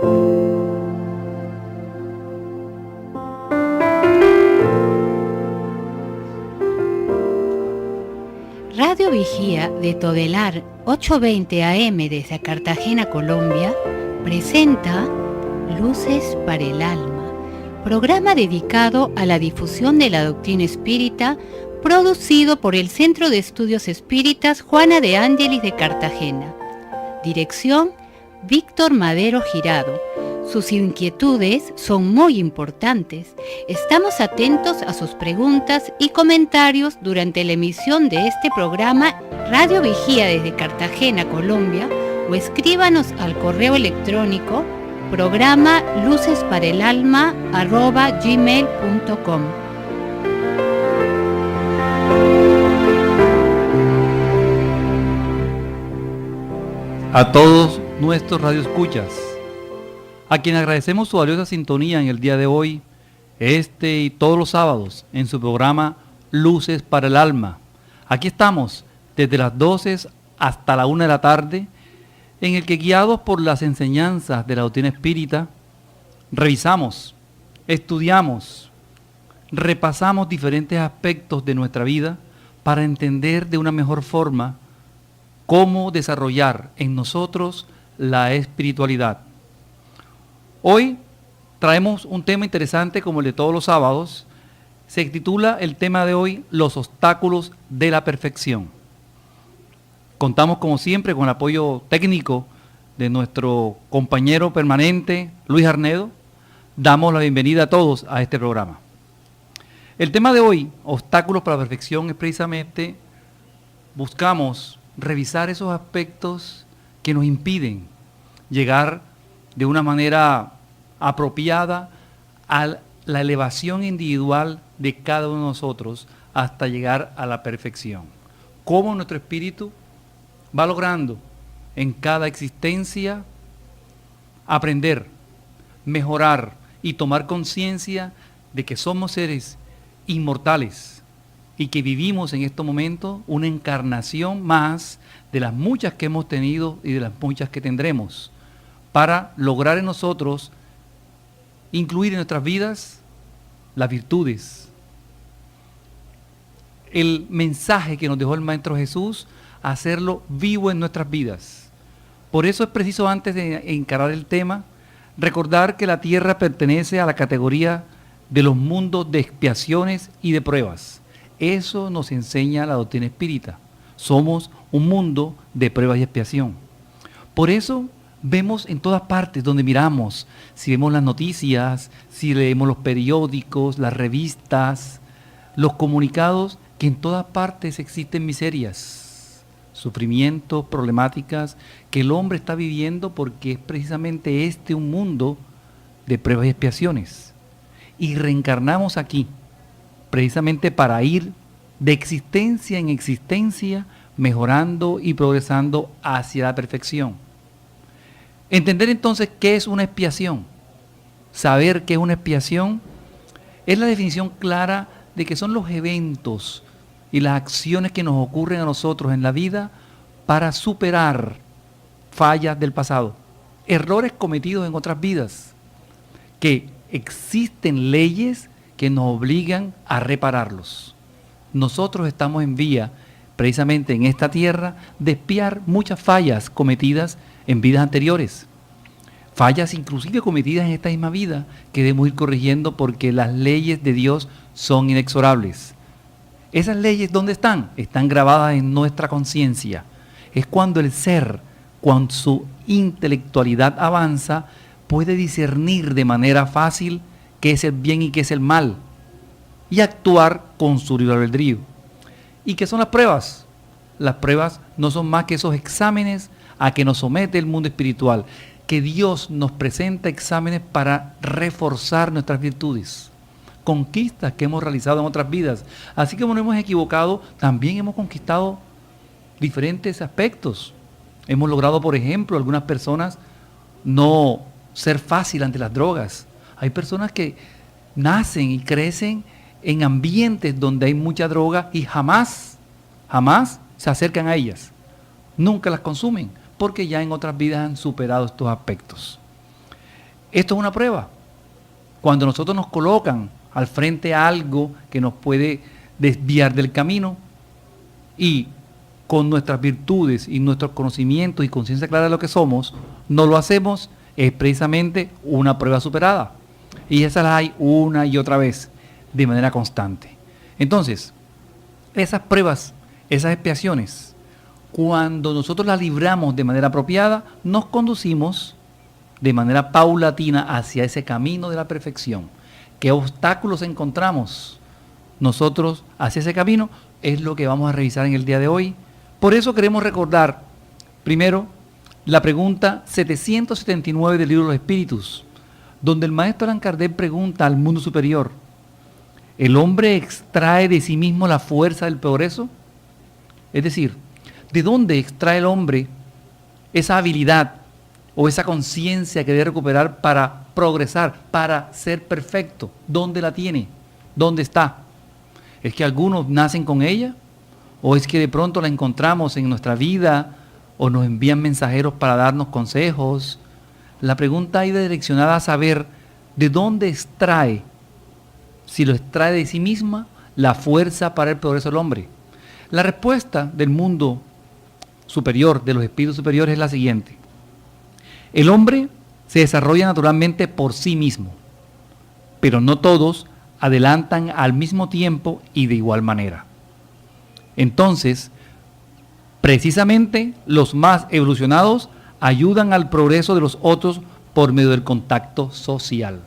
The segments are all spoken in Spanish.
Radio Vigía de Todelar 820 AM desde Cartagena, Colombia, presenta Luces para el Alma, programa dedicado a la difusión de la doctrina espírita, producido por el Centro de Estudios Espíritas Juana de Ángelis de Cartagena. Dirección: Víctor Madero Girado. Sus inquietudes son muy importantes. Estamos atentos a sus preguntas y comentarios durante la emisión de este programa. Radio Vigía desde Cartagena, Colombia, o escríbanos al correo electrónico programa lucesparaelalma@gmail.com. A todos nuestros radioescuchas, a quien agradecemos su valiosa sintonía en el día de hoy, y todos los sábados, en su programa Luces para el Alma. Aquí estamos desde las 12 hasta la 1 de la tarde, en el que, guiados por las enseñanzas de la doctrina espírita, revisamos, estudiamos, repasamos diferentes aspectos de nuestra vida para entender de una mejor forma cómo desarrollar en nosotros la espiritualidad. Hoy traemos un tema interesante como el de todos los sábados. Se titula el tema de hoy, Los obstáculos de la perfección. Contamos como siempre con el apoyo técnico de nuestro compañero permanente, Luis Arnedo. Damos la bienvenida a todos a este programa. El tema de hoy, obstáculos para la perfección, es precisamente, buscamos revisar esos aspectos que nos impiden llegar de una manera apropiada a la elevación individual de cada uno de nosotros hasta llegar a la perfección. Cómo nuestro espíritu va logrando en cada existencia aprender, mejorar y tomar conciencia de que somos seres inmortales y que vivimos en estos momentos una encarnación más de las muchas que hemos tenido y de las muchas que tendremos, para lograr en nosotros incluir en nuestras vidas las virtudes, el mensaje que nos dejó el Maestro Jesús, hacerlo vivo en nuestras vidas. Por eso es preciso, antes de encarar el tema, recordar que la tierra pertenece a la categoría de los mundos de expiaciones y de pruebas. Eso nos enseña la doctrina espírita. Somos un mundo de pruebas y expiación. Por eso vemos en todas partes donde miramos, si vemos las noticias, si leemos los periódicos, las revistas, los comunicados, que en todas partes existen miserias, sufrimientos, problemáticas que el hombre está viviendo, porque es precisamente un mundo de pruebas y expiaciones. Y reencarnamos aquí precisamente para ir de existencia en existencia, mejorando y progresando hacia la perfección. Entender entonces qué es una expiación. Saber qué es una expiación es la definición clara de que son los eventos y las acciones que nos ocurren a nosotros en la vida para superar fallas del pasado, errores cometidos en otras vidas, que existen leyes que nos obligan a repararlos. Nosotros estamos en vía, precisamente en esta tierra, de expiar muchas fallas cometidas en vidas anteriores. Fallas inclusive cometidas en esta misma vida que debemos ir corrigiendo, porque las leyes de Dios son inexorables. Esas leyes, ¿dónde están? Están grabadas en nuestra conciencia. Es cuando el ser, cuando su intelectualidad avanza, puede discernir de manera fácil qué es el bien y qué es el mal, y actuar con su libre albedrío. ¿Y qué son las pruebas? Las pruebas no son más que esos exámenes a que nos somete el mundo espiritual, que Dios nos presenta exámenes para reforzar nuestras virtudes, conquistas que hemos realizado en otras vidas. Así como nos hemos equivocado, también hemos conquistado diferentes aspectos. Hemos logrado, por ejemplo, algunas personas no ser fácil ante las drogas. Hay personas que nacen y crecen en ambientes donde hay mucha droga y jamás se acercan a ellas. Nunca las consumen, porque ya en otras vidas han superado estos aspectos. Esto es una prueba. Cuando nosotros nos colocan al frente a algo que nos puede desviar del camino y con nuestras virtudes y nuestros conocimientos y conciencia clara de lo que somos, no lo hacemos, es precisamente una prueba superada. Y esas las hay una y otra vez, de manera constante. Entonces, esas pruebas, esas expiaciones, cuando nosotros las libramos de manera apropiada, nos conducimos de manera paulatina hacia ese camino de la perfección. ¿Qué obstáculos encontramos nosotros hacia ese camino? Es lo que vamos a revisar en el día de hoy. Por eso queremos recordar, primero, la pregunta 779 del libro de los Espíritus, donde el maestro Allan Kardec pregunta al mundo superior: ¿el hombre extrae de sí mismo la fuerza del progreso? Es decir, ¿de dónde extrae el hombre esa habilidad o esa conciencia que debe recuperar para progresar, para ser perfecto? ¿Dónde la tiene? ¿Dónde está? ¿Es que algunos nacen con ella? ¿O es que de pronto la encontramos en nuestra vida o nos envían mensajeros para darnos consejos? La pregunta ha ido direccionada a saber de dónde extrae, si lo extrae de sí misma, la fuerza para el progreso del hombre. La respuesta del mundo superior, de los espíritus superiores, es la siguiente: el hombre se desarrolla naturalmente por sí mismo, pero no todos adelantan al mismo tiempo y de igual manera. Entonces, precisamente los más evolucionados ayudan al progreso de los otros por medio del contacto social.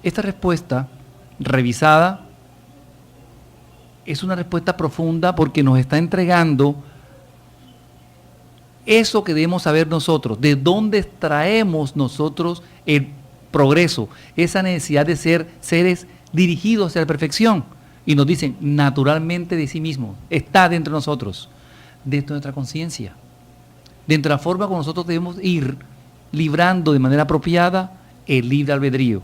Esta respuesta revisada es una respuesta profunda porque nos está entregando eso que debemos saber nosotros, de dónde extraemos nosotros el progreso, esa necesidad de ser seres dirigidos hacia la perfección. Y nos dicen, naturalmente de sí mismo, está dentro de nosotros, dentro de nuestra conciencia, dentro de la forma como nosotros debemos ir librando de manera apropiada el libre albedrío.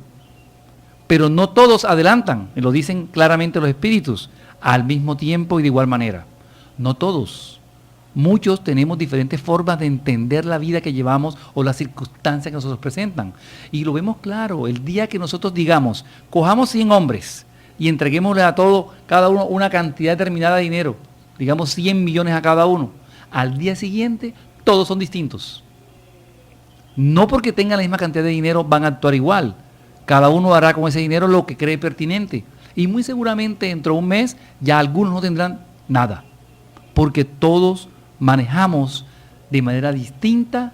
Pero no todos adelantan, me lo dicen claramente los espíritus, al mismo tiempo y de igual manera. No todos. Muchos tenemos diferentes formas de entender la vida que llevamos o las circunstancias que nosotros presentan. Y lo vemos claro, el día que nosotros digamos, cojamos 100 hombres y entreguémosle a todos, cada uno, una cantidad determinada de dinero, digamos 100 millones a cada uno, al día siguiente todos son distintos. No porque tengan la misma cantidad de dinero van a actuar igual. Cada uno hará con ese dinero lo que cree pertinente. Y muy seguramente dentro de un mes ya algunos no tendrán nada. Porque todos manejamos de manera distinta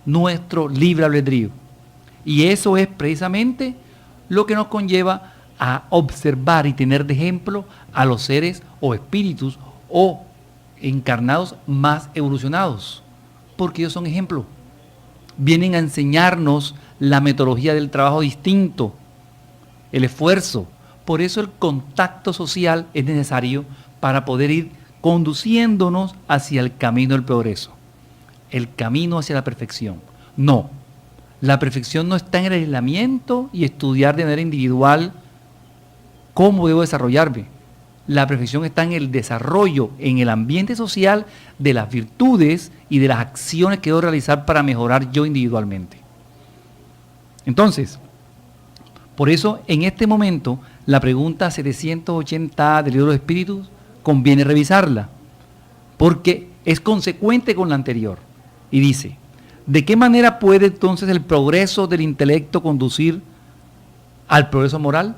nuestro libre albedrío. Y eso es precisamente lo que nos conlleva a observar y tener de ejemplo a los seres o espíritus o encarnados más evolucionados. Porque ellos son ejemplo. Vienen a enseñarnos la metodología del trabajo distinto, el esfuerzo. Por eso el contacto social es necesario para poder ir conduciéndonos hacia el camino del progreso, el camino hacia la perfección. No, la perfección no está en el aislamiento y estudiar de manera individual cómo debo desarrollarme. La perfección está en el desarrollo, en el ambiente social de las virtudes y de las acciones que debo realizar para mejorar yo individualmente. Entonces, por eso en este momento la pregunta 780 del libro de los Espíritus conviene revisarla, porque es consecuente con la anterior. Y dice, ¿de qué manera puede entonces el progreso del intelecto conducir al progreso moral?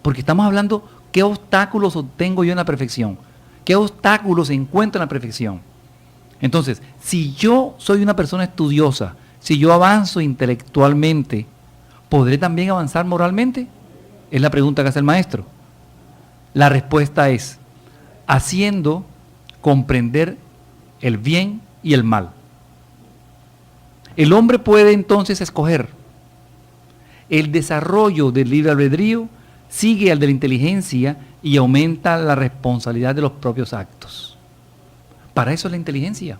Porque estamos hablando, ¿qué obstáculos obtengo yo en la perfección? ¿Qué obstáculos encuentro en la perfección? Entonces, si yo soy una persona estudiosa, si yo avanzo intelectualmente, ¿podré también avanzar moralmente? Es la pregunta que hace el maestro. La respuesta es, haciendo comprender el bien y el mal. El hombre puede entonces escoger. El desarrollo del libre albedrío sigue al de la inteligencia y aumenta la responsabilidad de los propios actos. Para eso es la inteligencia.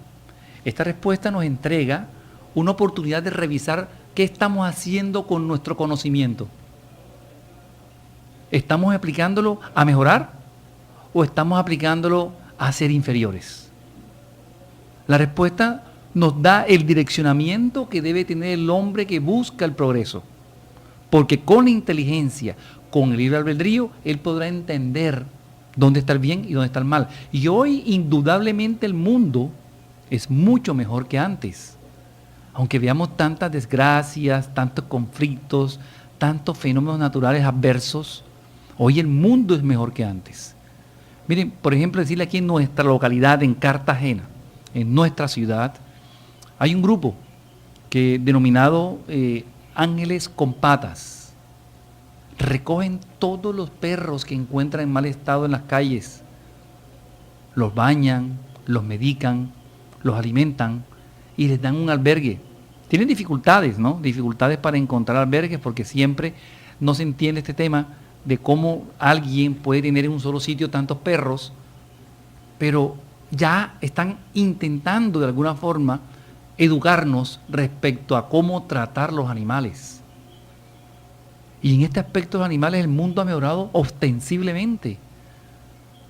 Esta respuesta nos entrega una oportunidad de revisar qué estamos haciendo con nuestro conocimiento. ¿Estamos aplicándolo a mejorar o estamos aplicándolo a ser inferiores? La respuesta nos da el direccionamiento que debe tener el hombre que busca el progreso. Porque con la inteligencia, con el libre albedrío, él podrá entender dónde está el bien y dónde está el mal. Y hoy, indudablemente, el mundo es mucho mejor que antes. Aunque veamos tantas desgracias, tantos conflictos, tantos fenómenos naturales adversos, hoy el mundo es mejor que antes. Miren, por ejemplo, decirle aquí en nuestra localidad, en Cartagena, en nuestra ciudad, hay un grupo que denominado Ángeles con Patas. Recogen todos los perros que encuentran en mal estado en las calles, los bañan, los medican, los alimentan y les dan un albergue. Tienen dificultades, ¿no? Dificultades para encontrar albergues porque siempre no se entiende este tema de cómo alguien puede tener en un solo sitio tantos perros, pero ya están intentando de alguna forma educarnos respecto a cómo tratar los animales. Y en este aspecto de los animales el mundo ha mejorado ostensiblemente.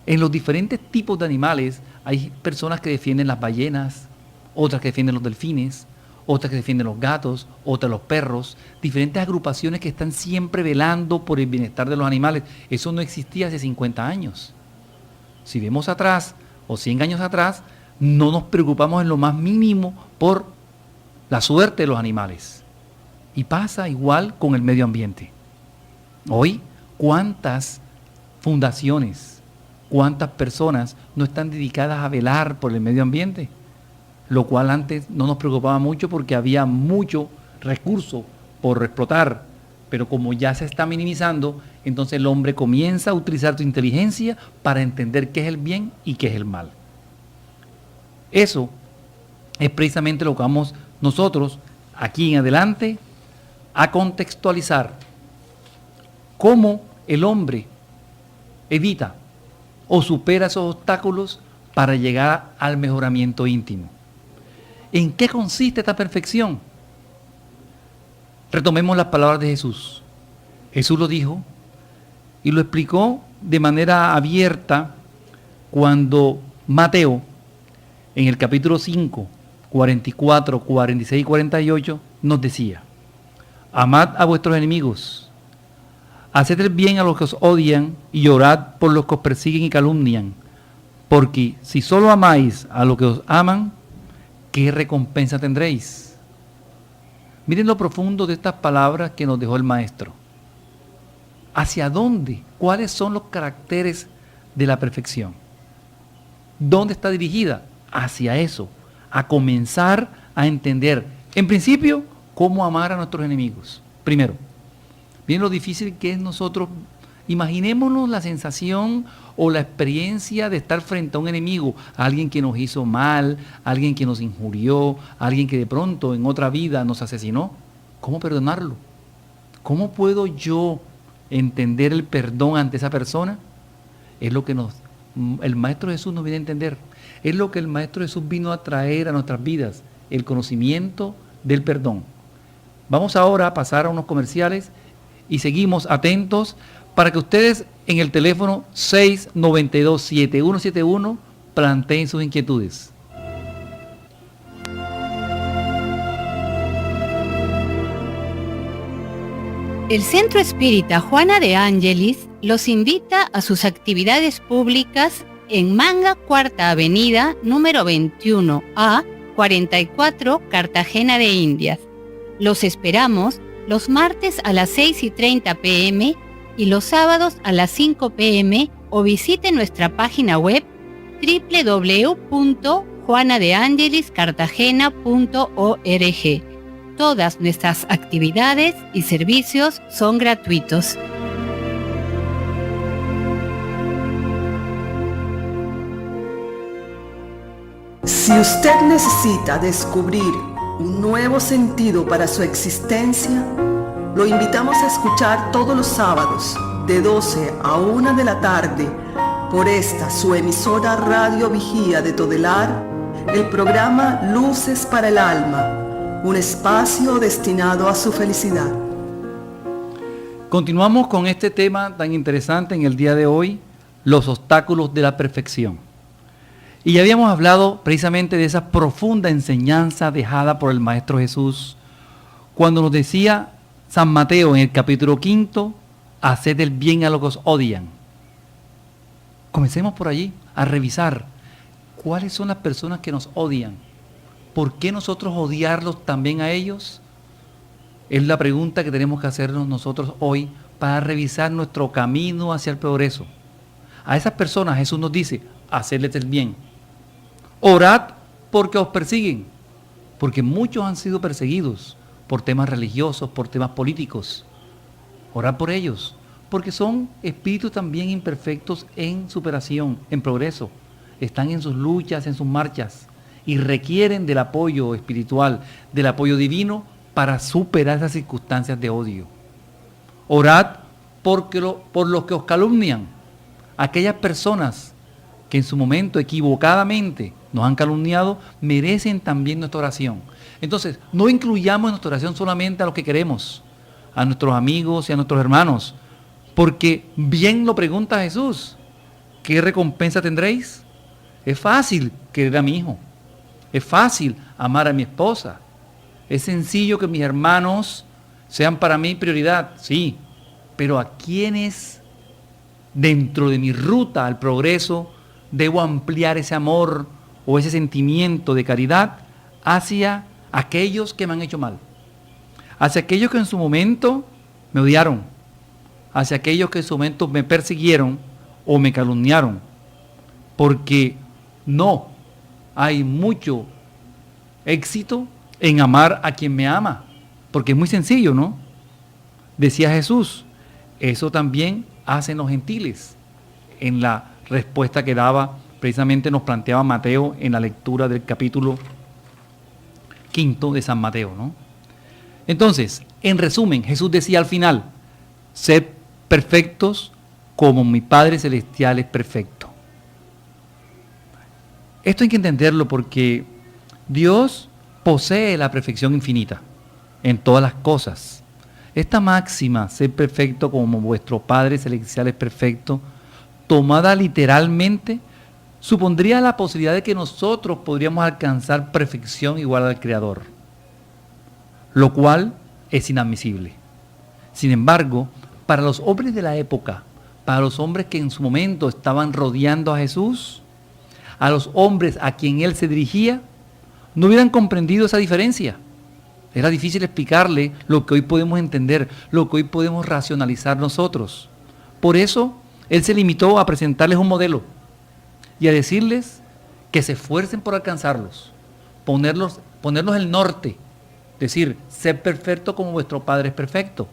En los diferentes tipos de animales hay personas que defienden las ballenas, otras que defienden los delfines, otras que defienden los gatos, otras los perros, diferentes agrupaciones que están siempre velando por el bienestar de los animales. Eso no existía hace 50 años. Si vemos atrás, o 100 años atrás, no nos preocupamos en lo más mínimo por la suerte de los animales. Y pasa igual con el medio ambiente. Hoy, ¿cuántas fundaciones, cuántas personas no están dedicadas a velar por el medio ambiente? Lo cual antes no nos preocupaba mucho porque había mucho recurso por explotar, pero como ya se está minimizando, entonces el hombre comienza a utilizar su inteligencia para entender qué es el bien y qué es el mal. Eso es precisamente lo que vamos nosotros aquí en adelante a contextualizar. Cómo el hombre evita o supera esos obstáculos para llegar al mejoramiento íntimo. ¿En qué consiste esta perfección? Retomemos las palabras de Jesús. Jesús lo dijo y lo explicó de manera abierta cuando Mateo, en el capítulo 5, 44, 46 y 48, nos decía: amad a vuestros enemigos, haced el bien a los que os odian y orad por los que os persiguen y calumnian, porque si solo amáis a los que os aman, ¿qué recompensa tendréis? Miren lo profundo de estas palabras que nos dejó el Maestro. ¿Hacia dónde? ¿Cuáles son los caracteres de la perfección? ¿Dónde está dirigida? Hacia eso, a comenzar a entender, en principio, cómo amar a nuestros enemigos. Primero, miren lo difícil que es nosotros. Imaginémonos la sensación o la experiencia de estar frente a un enemigo, a alguien que nos hizo mal, a alguien que nos injurió, a alguien que de pronto en otra vida nos asesinó. ¿Cómo perdonarlo? ¿Cómo puedo yo entender el perdón ante esa persona? Es lo que el Maestro Jesús nos viene a entender. Es lo que el Maestro Jesús vino a traer a nuestras vidas, el conocimiento del perdón. Vamos ahora a pasar a unos comerciales y seguimos atentos para que ustedes en el teléfono 692-7171 planteen sus inquietudes. El Centro Espírita Juana de Ángelis los invita a sus actividades públicas en Manga Cuarta Avenida, número 21A, 44, Cartagena de Indias. Los esperamos los martes a las 6:30 p.m. y los sábados a las 5 p.m. o visite nuestra página web www.juanadeangeliscartagena.org. Todas nuestras actividades y servicios son gratuitos. Si usted necesita descubrir un nuevo sentido para su existencia, lo invitamos a escuchar todos los sábados de 12 a 1 de la tarde por esta su emisora Radio Vigía de Todelar, el programa Luces para el Alma, un espacio destinado a su felicidad. Continuamos con este tema tan interesante en el día de hoy, los obstáculos de la perfección. Y ya habíamos hablado precisamente de esa profunda enseñanza dejada por el Maestro Jesús, cuando nos decía San Mateo en el capítulo 5, haced el bien a los que os odian. Comencemos por allí a revisar cuáles son las personas que nos odian. ¿Por qué nosotros odiarlos también a ellos? Es la pregunta que tenemos que hacernos nosotros hoy para revisar nuestro camino hacia el progreso. A esas personas Jesús nos dice, hacedles el bien. Orad porque os persiguen, porque muchos han sido perseguidos por temas religiosos, por temas políticos. Orad por ellos, porque son espíritus también imperfectos en superación, en progreso. Están en sus luchas, en sus marchas, y requieren del apoyo espiritual, del apoyo divino para superar esas circunstancias de odio. Orad por los que os calumnian, aquellas personas que en su momento equivocadamente nos han calumniado, merecen también nuestra oración. Entonces, no incluyamos en nuestra oración solamente a los que queremos, a nuestros amigos y a nuestros hermanos, porque bien lo pregunta Jesús, ¿qué recompensa tendréis? Es fácil querer a mi hijo, es fácil amar a mi esposa, es sencillo que mis hermanos sean para mí prioridad, sí, pero ¿a quiénes dentro de mi ruta al progreso debo ampliar ese amor o ese sentimiento de caridad hacia aquellos que me han hecho mal? Hacia aquellos que en su momento me odiaron, hacia aquellos que en su momento me persiguieron o me calumniaron, porque no hay mucho éxito en amar a quien me ama, porque es muy sencillo, ¿no? Decía Jesús, eso también hacen los gentiles, en la respuesta que daba, precisamente nos planteaba Mateo en la lectura del capítulo 5 de San Mateo, ¿no? Entonces, en resumen, Jesús decía al final, sed perfectos como mi Padre Celestial es perfecto. Esto hay que entenderlo porque Dios posee la perfección infinita en todas las cosas. Esta máxima, ser perfecto como vuestro Padre Celestial es perfecto, tomada literalmente, supondría la posibilidad de que nosotros podríamos alcanzar perfección igual al Creador, lo cual es inadmisible. Sin embargo, para los hombres de la época, para los hombres que en su momento estaban rodeando a Jesús, a los hombres a quien Él se dirigía, no hubieran comprendido esa diferencia. Era difícil explicarle lo que hoy podemos entender, lo que hoy podemos racionalizar nosotros. Por eso, Él se limitó a presentarles un modelo y a decirles que se esfuercen por alcanzarlos, ponerlos el norte, decir, ser perfecto como vuestro Padre es perfecto.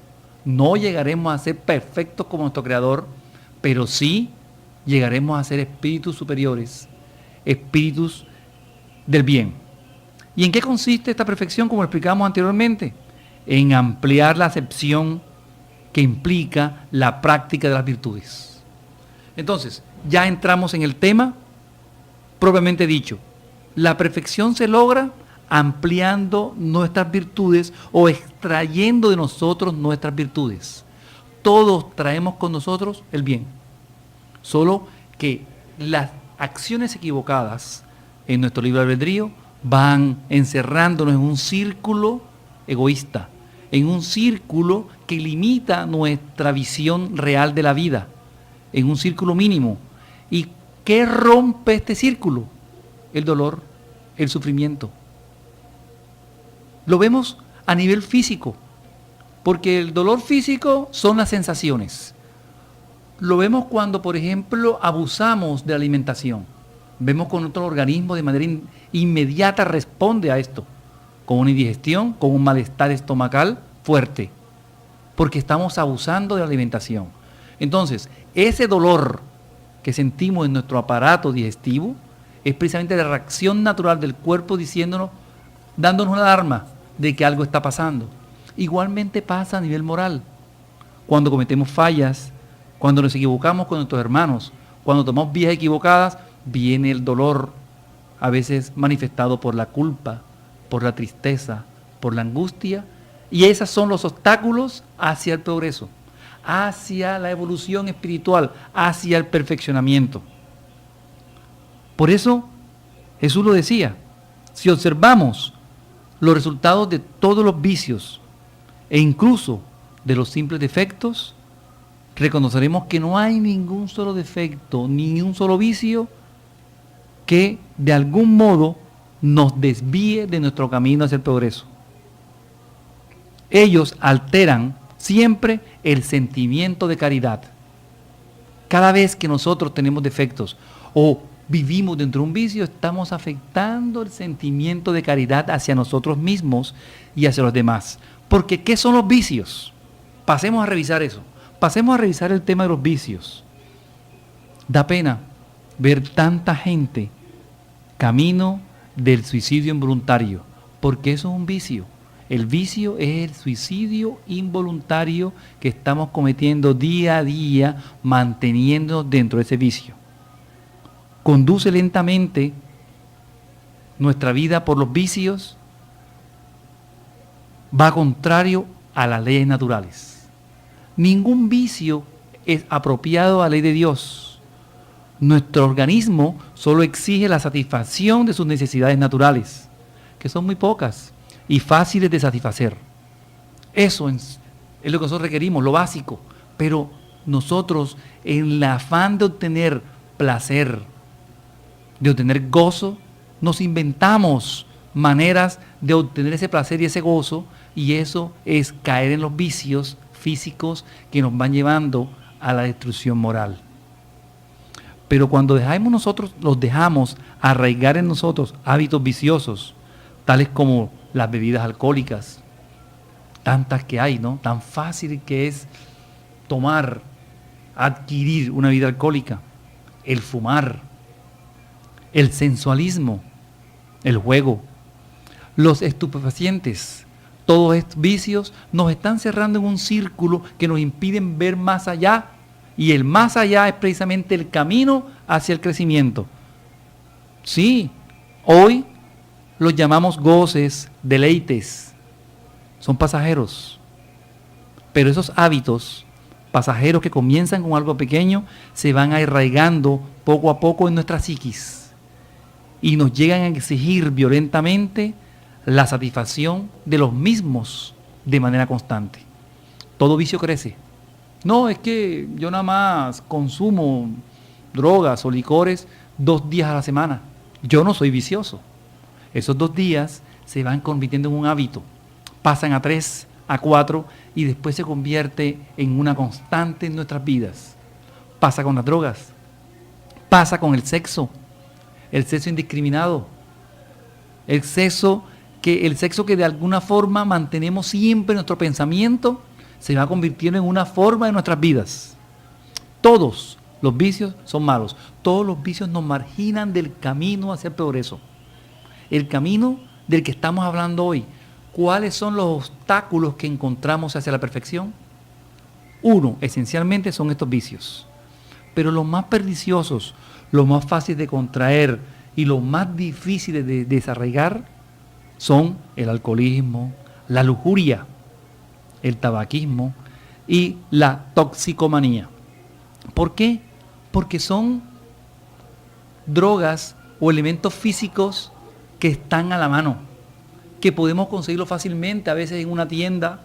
No llegaremos a ser perfectos como nuestro Creador, pero sí llegaremos a ser espíritus superiores, espíritus del bien. ¿Y en qué consiste esta perfección, como explicamos anteriormente? En ampliar la acepción que implica la práctica de las virtudes. Entonces, ya entramos en el tema propiamente dicho. La perfección se logra ampliando nuestras virtudes o extrayendo de nosotros nuestras virtudes. Todos traemos con nosotros el bien. Solo que las acciones equivocadas en nuestro libre albedrío van encerrándonos en un círculo egoísta, en un círculo que limita nuestra visión real de la vida, en un círculo mínimo. ¿Y qué rompe este círculo? El dolor, el sufrimiento. Lo vemos a nivel físico, porque el dolor físico son las sensaciones. Lo vemos cuando, por ejemplo, abusamos de la alimentación. Vemos con nuestro organismo de manera inmediata responde a esto, con una indigestión, con un malestar estomacal fuerte, porque estamos abusando de la alimentación. Entonces, ese dolor que sentimos en nuestro aparato digestivo es precisamente la reacción natural del cuerpo diciéndonos, dándonos una alarma de que algo está pasando. Igualmente pasa a nivel moral. Cuando cometemos fallas, cuando nos equivocamos con nuestros hermanos, cuando tomamos vías equivocadas, viene el dolor, a veces manifestado por la culpa, por la tristeza, por la angustia, y esos son los obstáculos hacia el progreso, hacia la evolución espiritual, hacia el perfeccionamiento. Por eso Jesús lo decía, si observamos los resultados de todos los vicios e incluso de los simples defectos, reconoceremos que no hay ningún solo defecto, ni un solo vicio que de algún modo nos desvíe de nuestro camino hacia el progreso. Ellos alteran siempre el sentimiento de caridad. Cada vez que nosotros tenemos defectos o vivimos dentro de un vicio, estamos afectando el sentimiento de caridad hacia nosotros mismos y hacia los demás. Porque, ¿qué son los vicios? Pasemos a revisar eso. Pasemos a revisar el tema de los vicios. Da pena ver tanta gente camino del suicidio involuntario, porque eso es un vicio. El vicio es el suicidio involuntario que estamos cometiendo día a día, manteniéndonos dentro de ese vicio. Conduce lentamente nuestra vida por los vicios, va contrario a las leyes naturales. Ningún vicio es apropiado a la ley de Dios. Nuestro organismo solo exige la satisfacción de sus necesidades naturales, que son muy pocas y fáciles de satisfacer. Eso es lo que nosotros requerimos, lo básico. Pero nosotros, en el afán de obtener placer, de obtener gozo, nos inventamos maneras de obtener ese placer y ese gozo, y eso es caer en los vicios físicos que nos van llevando a la destrucción moral. Pero cuando los dejamos arraigar en nosotros hábitos viciosos, tales como las bebidas alcohólicas, tantas que hay, ¿no? Tan fácil que es tomar, adquirir una vida alcohólica, el fumar, el sensualismo, el juego, los estupefacientes. Todos estos vicios nos están cerrando en un círculo que nos impiden ver más allá, y el más allá es precisamente el camino hacia el crecimiento. Sí, hoy los llamamos goces, deleites, son pasajeros, pero esos hábitos pasajeros que comienzan con algo pequeño se van arraigando poco a poco en nuestra psiquis y nos llegan a exigir violentamente la satisfacción de los mismos de manera constante. Todo vicio crece. No, es que yo nada más consumo drogas o licores 2 días a la semana. Yo no soy vicioso. Esos 2 días se van convirtiendo en un hábito. Pasan a 3, a 4 y después se convierte en una constante en nuestras vidas. Pasa con las drogas. Pasa con el sexo indiscriminado. El sexo que de alguna forma mantenemos siempre en nuestro pensamiento, se va convirtiendo en una forma de nuestras vidas. Todos los vicios son malos. Todos los vicios nos marginan del camino hacia el progreso. El camino del que estamos hablando hoy. ¿Cuáles son los obstáculos que encontramos hacia la perfección? Uno, esencialmente, son estos vicios. Pero los más perniciosos, los más fáciles de contraer y los más difíciles de desarraigar son el alcoholismo, la lujuria, el tabaquismo y la toxicomanía. ¿Por qué? Porque son drogas o elementos físicos que están a la mano, que podemos conseguirlo fácilmente, a veces en una tienda,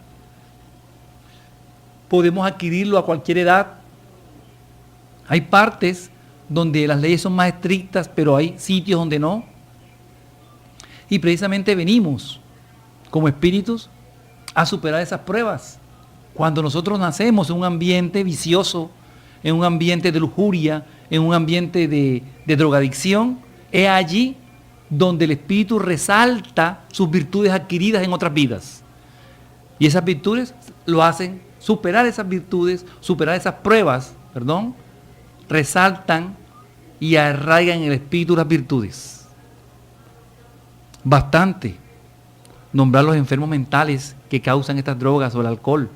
podemos adquirirlo a cualquier edad. Hay partes donde las leyes son más estrictas, pero hay sitios donde no. Y precisamente venimos, como espíritus, a superar esas pruebas. Cuando nosotros nacemos en un ambiente vicioso, en un ambiente de lujuria, en un ambiente de drogadicción, es allí donde el espíritu resalta sus virtudes adquiridas en otras vidas. Y esas virtudes lo hacen superar esas virtudes, superar esas pruebas, resaltan y arraigan en el espíritu las virtudes. Bastante nombrar los enfermos mentales que causan estas drogas o el alcohol.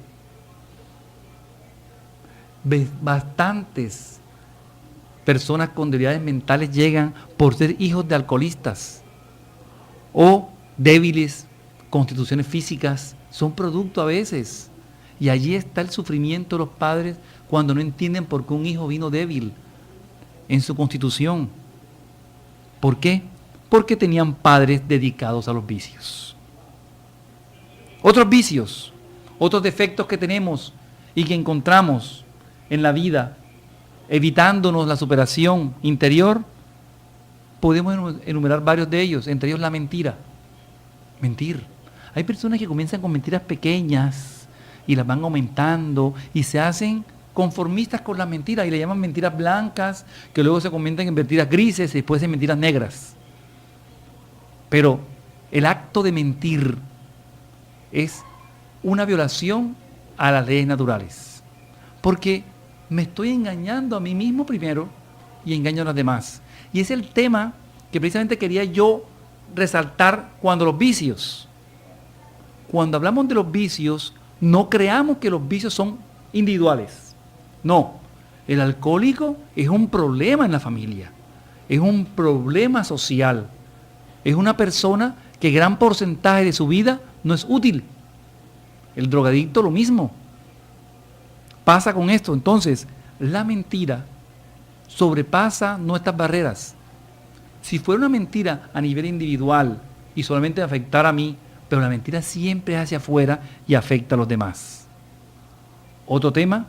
Bastantes personas con debilidades mentales llegan por ser hijos de alcoholistas o débiles constituciones físicas, son producto a veces. Y allí está el sufrimiento de los padres cuando no entienden por qué un hijo vino débil en su constitución. ¿Por qué? porque tenían padres dedicados a los vicios. Otros vicios, otros defectos que tenemos y que encontramos en la vida, evitándonos la superación interior, podemos enumerar varios de ellos, entre ellos la mentira. Mentir. Hay personas que comienzan con mentiras pequeñas y las van aumentando y se hacen conformistas con las mentiras y le llaman mentiras blancas, que luego se convierten en mentiras grises y después en mentiras negras. Pero el acto de mentir es una violación a las leyes naturales, porque me estoy engañando a mí mismo primero y engaño a los demás. Y es el tema que precisamente quería yo resaltar cuando hablamos de los vicios, no creamos que los vicios son individuales. No, el alcohólico es un problema en la familia, es un problema social, es una persona que gran porcentaje de su vida no es útil. El drogadicto lo mismo. Pasa con esto. Entonces, la mentira sobrepasa nuestras barreras. Si fuera una mentira a nivel individual y solamente afectar a mí, pero la mentira siempre es hacia afuera y afecta a los demás. Otro tema,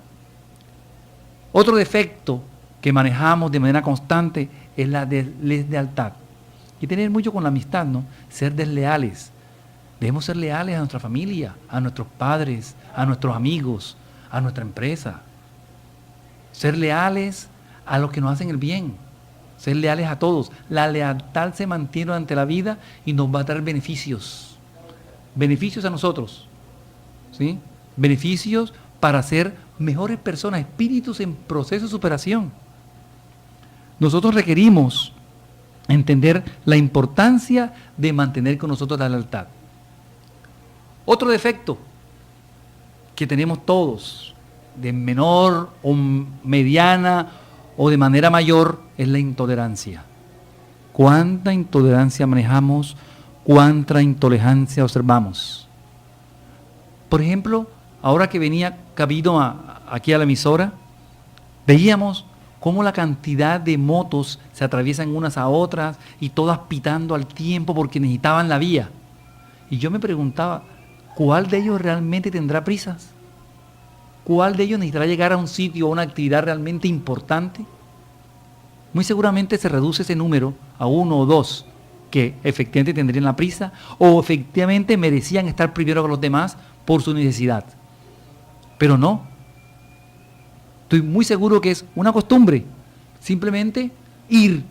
otro defecto que manejamos de manera constante es la deslealtad. Y tener mucho con la amistad, ¿no? Ser desleales. Debemos ser leales a nuestra familia, a nuestros padres, a nuestros amigos, a nuestra empresa. Ser leales a los que nos hacen el bien. Ser leales a todos. La lealtad se mantiene durante la vida y nos va a traer beneficios. Beneficios a nosotros. ¿Sí? Beneficios para ser mejores personas, espíritus en proceso de superación. Nosotros requerimos entender la importancia de mantener con nosotros la lealtad. Otro defecto que tenemos todos, de menor o mediana o de manera mayor, es la intolerancia. ¿Cuánta intolerancia manejamos? ¿Cuánta intolerancia observamos? Por ejemplo, ahora que venía camino aquí a la emisora, veíamos cómo la cantidad de motos se atraviesan unas a otras y todas pitando al tiempo porque necesitaban la vía. Y yo me preguntaba, ¿cuál de ellos realmente tendrá prisas? ¿Cuál de ellos necesitará llegar a un sitio o a una actividad realmente importante? Muy seguramente se reduce ese número a 1 o 2 que efectivamente tendrían la prisa o efectivamente merecían estar primero que los demás por su necesidad. Pero no. Estoy muy seguro que es una costumbre, simplemente ir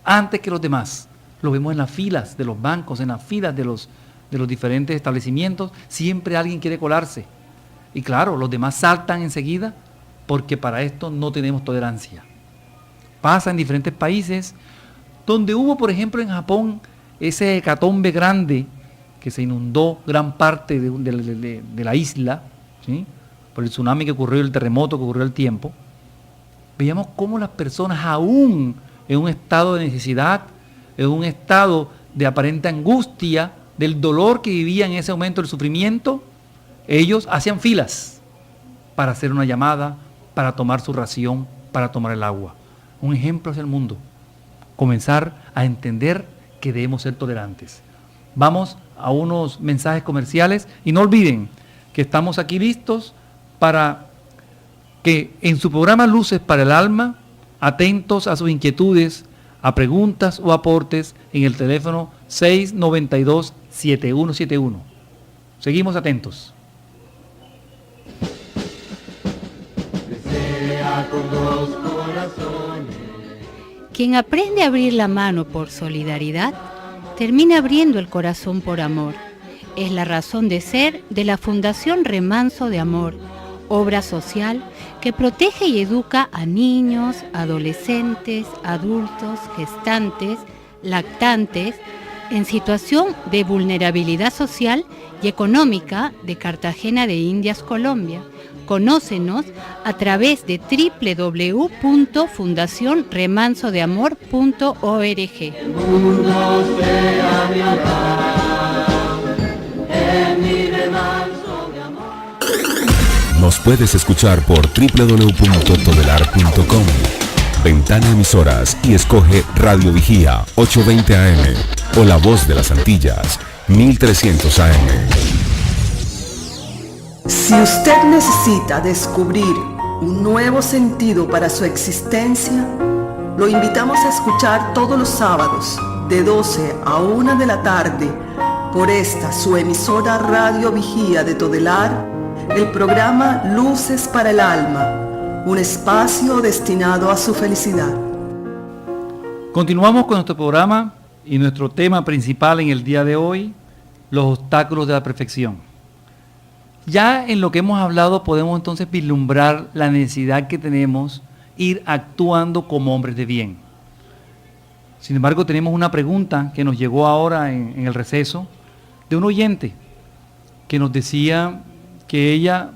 antes que los demás. Lo vemos en las filas de los bancos, en las filas de los diferentes establecimientos, siempre alguien quiere colarse. Y claro, los demás saltan enseguida porque para esto no tenemos tolerancia. Pasa en diferentes países, donde hubo, por ejemplo, en Japón, ese hecatombe grande que se inundó gran parte de la isla, ¿sí? Por el tsunami que ocurrió, el terremoto que ocurrió al tiempo. Veíamos cómo las personas, aún en un estado de necesidad, en un estado de aparente angustia, del dolor que vivían en ese momento, del sufrimiento, ellos hacían filas para hacer una llamada, para tomar su ración, para tomar el agua. Un ejemplo hacia el mundo. Comenzar a entender que debemos ser tolerantes. Vamos a unos mensajes comerciales y no olviden que estamos aquí listos para que en su programa Luces para el Alma, atentos a sus inquietudes, a preguntas o aportes en el teléfono 692-7171. Seguimos atentos. Quien aprende a abrir la mano por solidaridad, termina abriendo el corazón por amor. Es la razón de ser de la Fundación Remanso de Amor, obra social que protege y educa a niños, adolescentes, adultos, gestantes, lactantes, en situación de vulnerabilidad social y económica de Cartagena de Indias, Colombia. Conócenos a través de www.fundacionremansodeamor.org. El mundo sea mi hogar, en mi remanso de amor. Nos puedes escuchar por www.todelar.com. Ventana Emisoras y escoge Radio Vigía 820 AM o La Voz de las Antillas 1300 AM. Si usted necesita descubrir un nuevo sentido para su existencia, lo invitamos a escuchar todos los sábados de 12 a 1 de la tarde por esta su emisora Radio Vigía de Todelar, el programa Luces para el Alma, un espacio destinado a su felicidad. Continuamos con nuestro programa y nuestro tema principal en el día de hoy, los obstáculos de la perfección. Ya en lo que hemos hablado podemos entonces vislumbrar la necesidad que tenemos ir actuando como hombres de bien. Sin embargo, tenemos una pregunta que nos llegó ahora en el receso de un oyente que nos decía que ella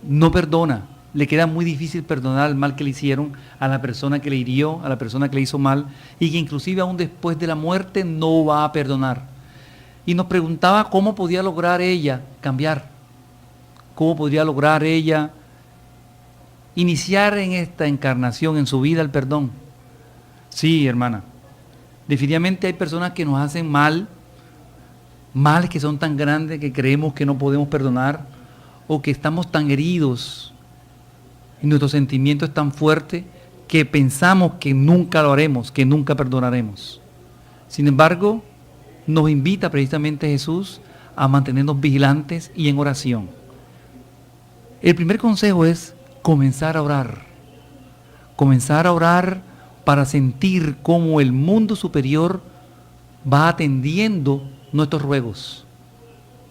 no perdona, le queda muy difícil perdonar el mal que le hicieron a la persona que le hirió, a la persona que le hizo mal, y que inclusive aún después de la muerte no va a perdonar. Y nos preguntaba cómo podía lograr ella cambiar, cómo podría lograr ella iniciar en esta encarnación, en su vida, el perdón. Sí, hermana, definitivamente hay personas que nos hacen mal, males que son tan grandes que creemos que no podemos perdonar, o que estamos tan heridos y nuestro sentimiento es tan fuerte que pensamos que nunca lo haremos, que nunca perdonaremos. Sin embargo, nos invita precisamente Jesús a mantenernos vigilantes y en oración. El primer consejo es comenzar a orar. Comenzar a orar para sentir cómo el mundo superior va atendiendo nuestros ruegos,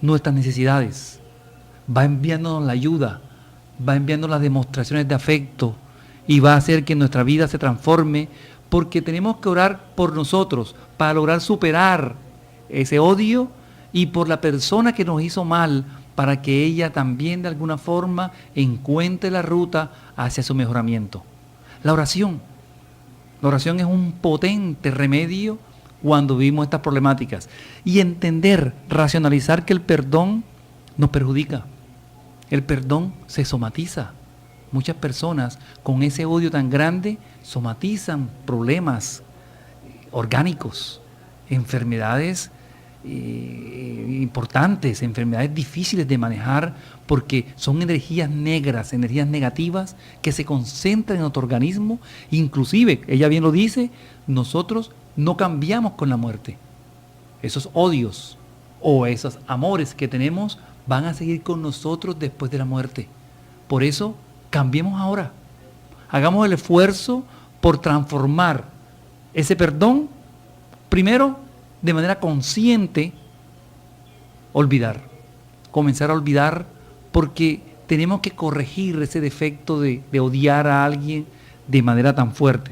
nuestras necesidades. Va enviándonos la ayuda, va enviando las demostraciones de afecto y va a hacer que nuestra vida se transforme, porque tenemos que orar por nosotros para lograr superar ese odio y por la persona que nos hizo mal, para que ella también de alguna forma encuentre la ruta hacia su mejoramiento. La oración es un potente remedio cuando vivimos estas problemáticas, y entender, racionalizar que el perdón nos perjudica. El perdón se somatiza. Muchas personas con ese odio tan grande somatizan problemas orgánicos, enfermedades importantes, enfermedades difíciles de manejar, porque son energías negras, energías negativas que se concentran en nuestro organismo. Inclusive, ella bien lo dice, nosotros no cambiamos con la muerte. Esos odios o esos amores que tenemos van a seguir con nosotros después de la muerte. Por eso, cambiemos ahora. Hagamos el esfuerzo por transformar ese perdón, primero, de manera consciente, olvidar. Comenzar a olvidar, porque tenemos que corregir ese defecto de odiar a alguien de manera tan fuerte.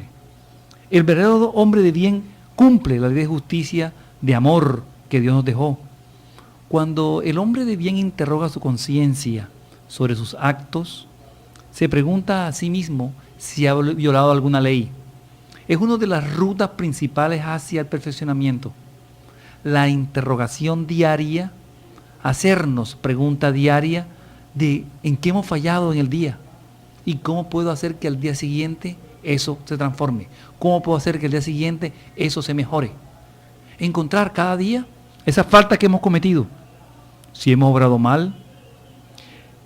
El verdadero hombre de bien cumple la ley de justicia, de amor que Dios nos dejó. Cuando el hombre de bien interroga su conciencia sobre sus actos, se pregunta a sí mismo si ha violado alguna ley. Es una de las rutas principales hacia el perfeccionamiento. La interrogación diaria, hacernos pregunta diaria de en qué hemos fallado en el día y cómo puedo hacer que al día siguiente eso se transforme. Cómo puedo hacer que al día siguiente eso se mejore. Encontrar cada día esas faltas que hemos cometido, si hemos obrado mal,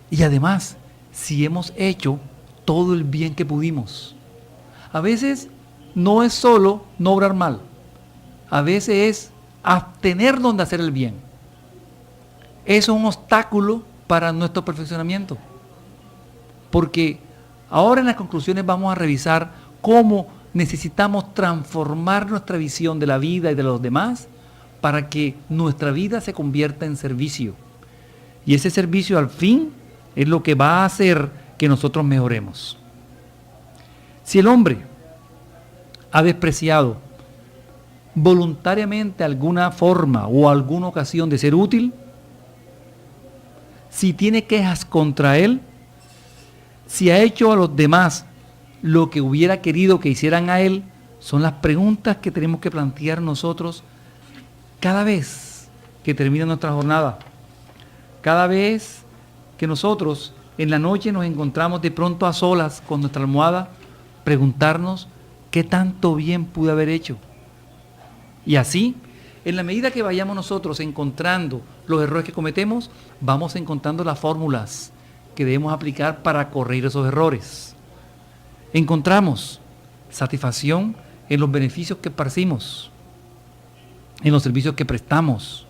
y además si hemos hecho todo el bien que pudimos. A veces no es solo no obrar mal, a veces es abstenernos de hacer el bien. Eso es un obstáculo para nuestro perfeccionamiento, porque ahora en las conclusiones vamos a revisar cómo necesitamos transformar nuestra visión de la vida y de los demás para que nuestra vida se convierta en servicio. Y ese servicio al fin es lo que va a hacer que nosotros mejoremos. Si el hombre ha despreciado voluntariamente alguna forma o alguna ocasión de ser útil, si tiene quejas contra él, si ha hecho a los demás lo que hubiera querido que hicieran a él, son las preguntas que tenemos que plantear nosotros cada vez que termina nuestra jornada. Cada vez que nosotros en la noche nos encontramos de pronto a solas con nuestra almohada, preguntarnos ¿Qué tanto bien pude haber hecho? Y así, en la medida que vayamos nosotros encontrando los errores que cometemos, vamos encontrando las fórmulas que debemos aplicar para corregir esos errores. Encontramos satisfacción en los beneficios que esparcimos, en los servicios que prestamos,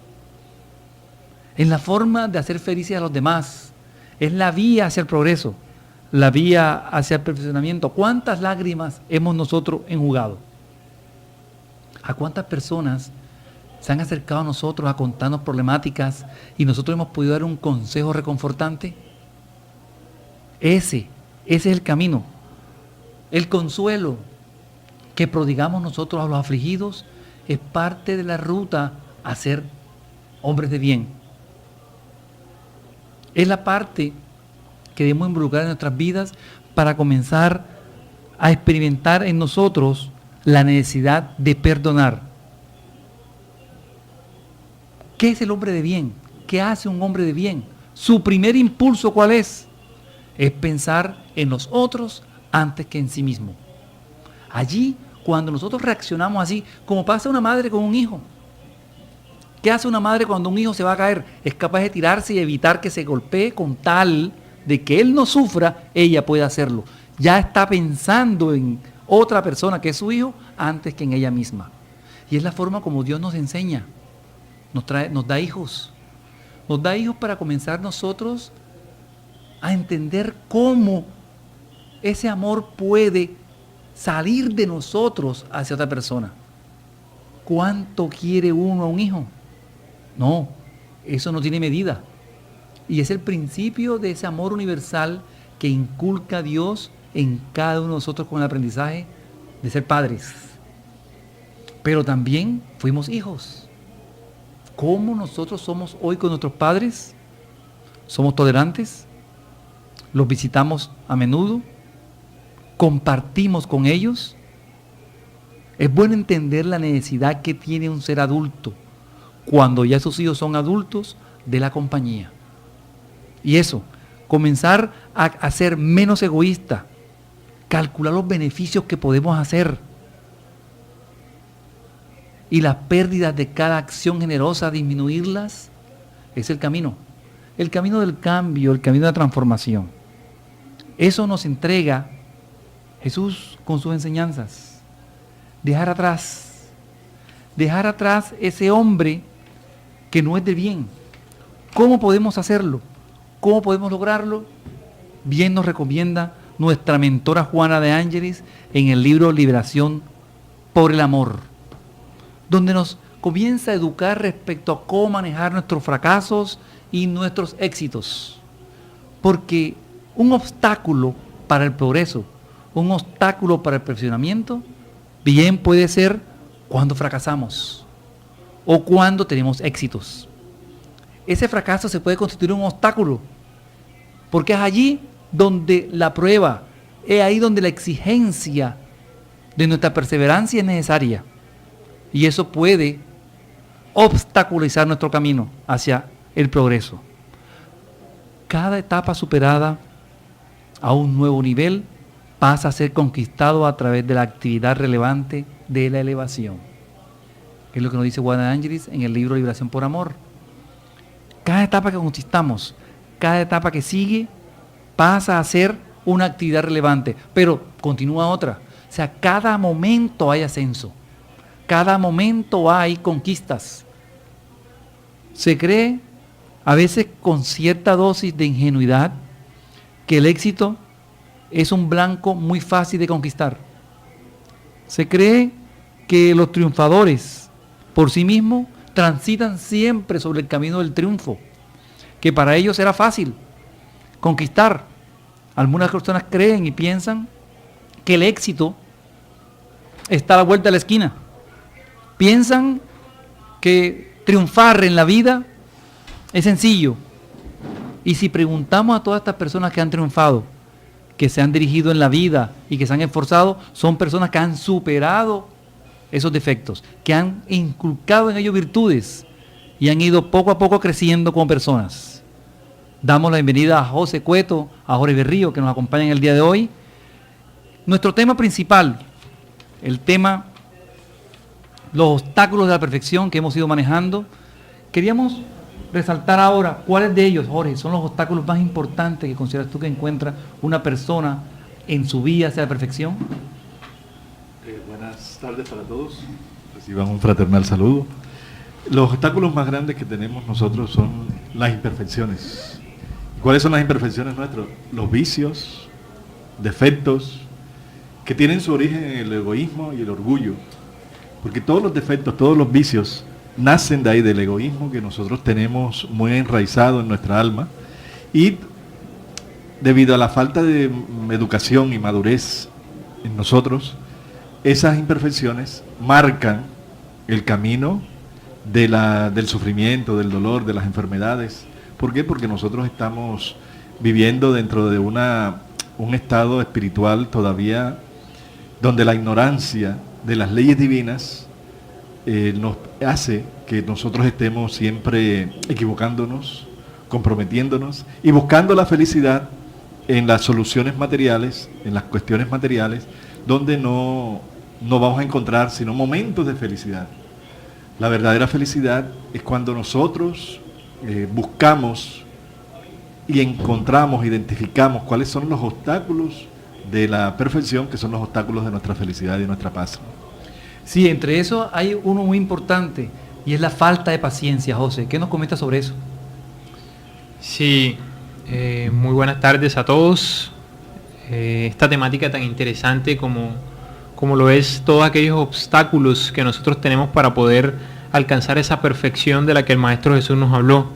en la forma de hacer felices a los demás. Es la vía hacia el progreso, la vía hacia el perfeccionamiento. ¿Cuántas lágrimas hemos nosotros enjugado? ¿A cuántas personas se han acercado a nosotros a contarnos problemáticas y nosotros hemos podido dar un consejo reconfortante? Ese es el camino. El consuelo que prodigamos nosotros a los afligidos es parte de la ruta a ser hombres de bien. Es la parte que debemos involucrar en nuestras vidas para comenzar a experimentar en nosotros la necesidad de perdonar. ¿Qué es el hombre de bien? ¿Qué hace un hombre de bien? Su primer impulso, ¿cuál es? Es pensar en los otros antes que en sí mismo. Allí, cuando nosotros reaccionamos así, como pasa una madre con un hijo. ¿Qué hace una madre cuando un hijo se va a caer? Es capaz de tirarse y evitar que se golpee con tal de que él no sufra, ella puede hacerlo. Ya está pensando en otra persona que es su hijo antes que en ella misma. Y es la forma como Dios nos enseña. Nos da hijos. Nos da hijos para comenzar nosotros a entender cómo ese amor puede salir de nosotros hacia otra persona. ¿Cuánto quiere uno a un hijo? No, eso no tiene medida. Y es el principio de ese amor universal que inculca Dios en cada uno de nosotros con el aprendizaje de ser padres. Pero también fuimos hijos. ¿Cómo nosotros somos hoy con nuestros padres? ¿Somos tolerantes? ¿Los visitamos a menudo? ¿Compartimos con ellos? Es bueno entender la necesidad que tiene un ser adulto cuando ya sus hijos son adultos de la compañía. Y eso, comenzar a ser menos egoísta, calcular los beneficios que podemos hacer y las pérdidas de cada acción generosa, disminuirlas, es el camino del cambio, el camino de la transformación. Eso nos entrega Jesús con sus enseñanzas. Dejar atrás ese hombre que no es de bien. ¿Cómo podemos hacerlo? ¿Cómo podemos lograrlo? Bien nos recomienda nuestra mentora Juana de Ángeles en el libro Liberación por el Amor, donde nos comienza a educar respecto a cómo manejar nuestros fracasos y nuestros éxitos. Porque un obstáculo para el progreso, un obstáculo para el perfeccionamiento, bien puede ser cuando fracasamos o cuando tenemos éxitos. Ese fracaso se puede constituir un obstáculo, porque es allí donde la prueba, es ahí donde la exigencia de nuestra perseverancia es necesaria. Y eso puede obstaculizar nuestro camino hacia el progreso. Cada etapa superada a un nuevo nivel pasa a ser conquistado a través de la actividad relevante de la elevación. Es lo que nos dice Juana de Ángeles en el libro Liberación por Amor. Cada etapa que conquistamos, cada etapa que sigue, pasa a ser una actividad relevante, pero continúa otra. O sea, cada momento hay ascenso, cada momento hay conquistas. Se cree, a veces con cierta dosis de ingenuidad, que el éxito es un blanco muy fácil de conquistar. Se cree que los triunfadores por sí mismos transitan siempre sobre el camino del triunfo, que para ellos era fácil conquistar. Algunas personas creen y piensan que el éxito está a la vuelta de la esquina. Piensan que triunfar en la vida es sencillo. Y si preguntamos a todas estas personas que han triunfado, que se han dirigido en la vida y que se han esforzado, son personas que han superado esos defectos, que han inculcado en ellos virtudes y han ido poco a poco creciendo como personas. Damos la bienvenida a José Cueto, a Jorge Berrío, que nos acompañan el día de hoy. Nuestro tema principal el tema, los obstáculos de la perfección que hemos ido manejando. Queríamos resaltar ahora cuáles de ellos, Jorge, son los obstáculos más importantes que consideras tú que encuentra una persona en su vida hacia la perfección. Buenas tardes para todos. Reciban un fraternal saludo. Los obstáculos más grandes que tenemos nosotros son las imperfecciones. ¿Cuáles son las imperfecciones nuestras? Los vicios, defectos, que tienen su origen en el egoísmo y el orgullo. Porque todos los defectos, todos los vicios nacen de ahí, del egoísmo que nosotros tenemos muy enraizado en nuestra alma. Y debido a la falta de educación y madurez en nosotros, esas imperfecciones marcan el camino del sufrimiento, del dolor, de las enfermedades. ¿Por qué? Porque nosotros estamos viviendo dentro de un estado espiritual todavía donde la ignorancia de las leyes divinas nos hace que nosotros estemos siempre equivocándonos, comprometiéndonos y buscando la felicidad en las soluciones materiales, en las cuestiones materiales, donde no vamos a encontrar sino momentos de felicidad. La verdadera felicidad es cuando nosotros buscamos y encontramos, identificamos cuáles son los obstáculos de la perfección, que son los obstáculos de nuestra felicidad y nuestra paz. Sí, entre eso hay uno muy importante y es la falta de paciencia, José. ¿Qué nos comenta sobre eso? Sí, muy buenas tardes a todos. Esta temática tan interesante como lo es todos aquellos obstáculos que nosotros tenemos para poder alcanzar esa perfección de la que el Maestro Jesús nos habló.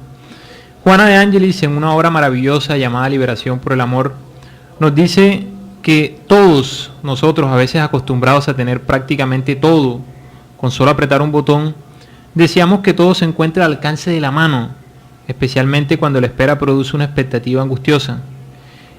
Juana de Ángelis, en una obra maravillosa llamada Liberación por el Amor, nos dice que todos nosotros, a veces acostumbrados a tener prácticamente todo, con solo apretar un botón, deseamos que todo se encuentre al alcance de la mano, especialmente cuando la espera produce una expectativa angustiosa.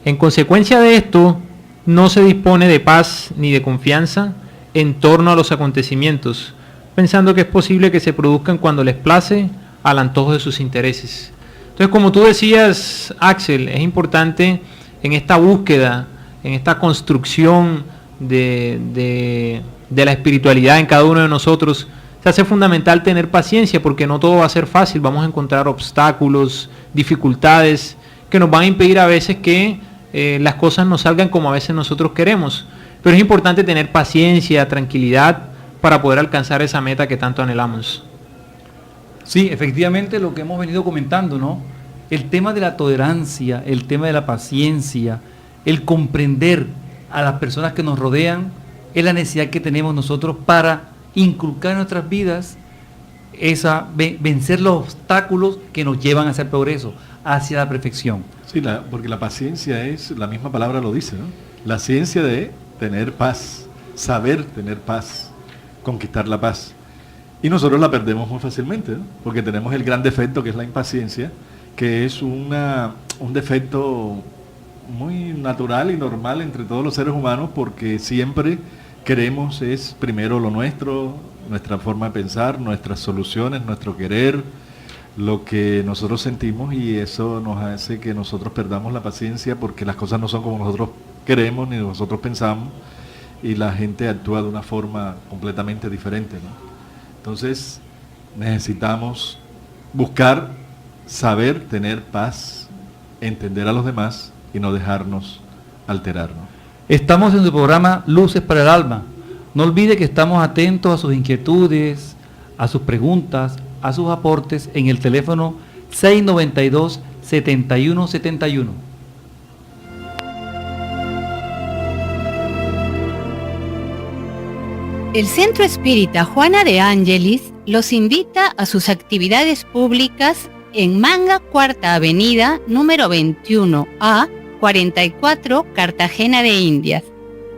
En consecuencia de esto, no se dispone de paz ni de confianza en torno a los acontecimientos, pensando que es posible que se produzcan cuando les place al antojo de sus intereses. Entonces, como tú decías, Axel, es importante en esta búsqueda, en esta construcción de la espiritualidad en cada uno de nosotros, se hace fundamental tener paciencia, porque no todo va a ser fácil. Vamos a encontrar obstáculos, dificultades que nos van a impedir a veces que las cosas no salgan como a veces nosotros queremos. Pero es importante tener paciencia, tranquilidad, para poder alcanzar esa meta que tanto anhelamos. Sí, efectivamente lo que hemos venido comentando, ¿no? El tema de la tolerancia, el tema de la paciencia, el comprender a las personas que nos rodean, es la necesidad que tenemos nosotros para inculcar en nuestras vidas vencer los obstáculos que nos llevan hacia el progreso, hacia la perfección. Sí, porque la paciencia es, la misma palabra lo dice, ¿no? La ciencia de tener paz, saber tener paz, conquistar la paz. Y nosotros la perdemos muy fácilmente, ¿no? Porque tenemos el gran defecto que es la impaciencia, que es un defecto muy natural y normal entre todos los seres humanos, porque siempre queremos es primero lo nuestro, nuestra forma de pensar, nuestras soluciones, nuestro querer, lo que nosotros sentimos, y eso nos hace que nosotros perdamos la paciencia, porque las cosas no son como nosotros queremos ni nosotros pensamos, y la gente actúa de una forma completamente diferente, ¿no? Entonces necesitamos buscar, saber tener paz, entender a los demás y no dejarnos alterar, ¿no? Estamos en su programa Luces para el Alma. No olvide que estamos atentos a sus inquietudes, a sus preguntas, a sus aportes en el teléfono 692-7171. El Centro Espírita Juana de Ángelis los invita a sus actividades públicas en Manga, Cuarta Avenida, número 21A, 44, Cartagena de Indias.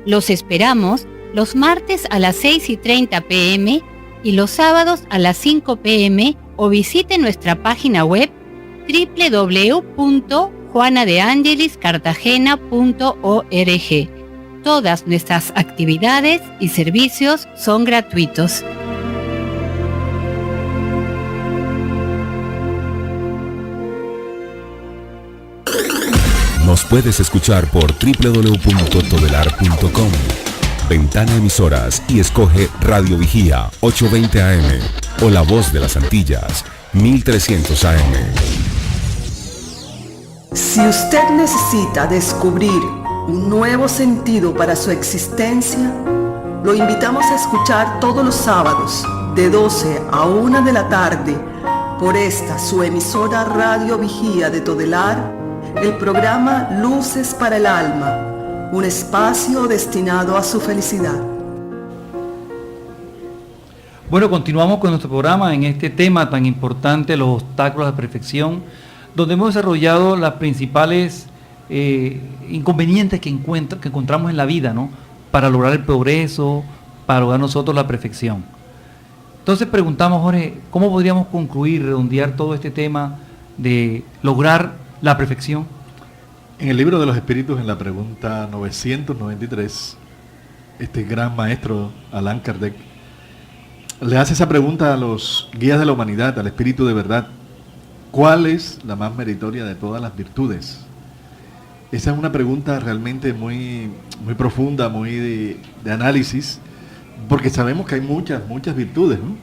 Los esperamos los martes a las 6:30 p.m. y los sábados a las 5 p.m. o visite nuestra página web www.juanadeangeliscartagena.org. Todas nuestras actividades y servicios son gratuitos. Nos puedes escuchar por www.todelar.com, Ventana Emisoras y escoge Radio Vigía 820 AM o La Voz de las Antillas 1300 AM. Si usted necesita descubrir un nuevo sentido para su existencia, lo invitamos a escuchar todos los sábados de 12 a 1 de la tarde por esta su emisora Radio Vigía de Todelar, el programa Luces para el Alma, un espacio destinado a su felicidad. Bueno, continuamos con nuestro programa en este tema tan importante, los obstáculos a la perfección, donde hemos desarrollado las principales inconvenientes que encontramos en la vida, ¿no? Para lograr el progreso, para lograr nosotros la perfección. Entonces preguntamos, Jorge, ¿cómo podríamos concluir, redondear todo este tema de lograr la perfección? En el libro de los Espíritus, en la pregunta 993, este gran maestro Allan Kardec le hace esa pregunta a los guías de la humanidad, al Espíritu de verdad: ¿cuál es la más meritoria de todas las virtudes? Esa es una pregunta realmente muy, muy profunda, muy de análisis, porque sabemos que hay muchas virtudes, ¿no?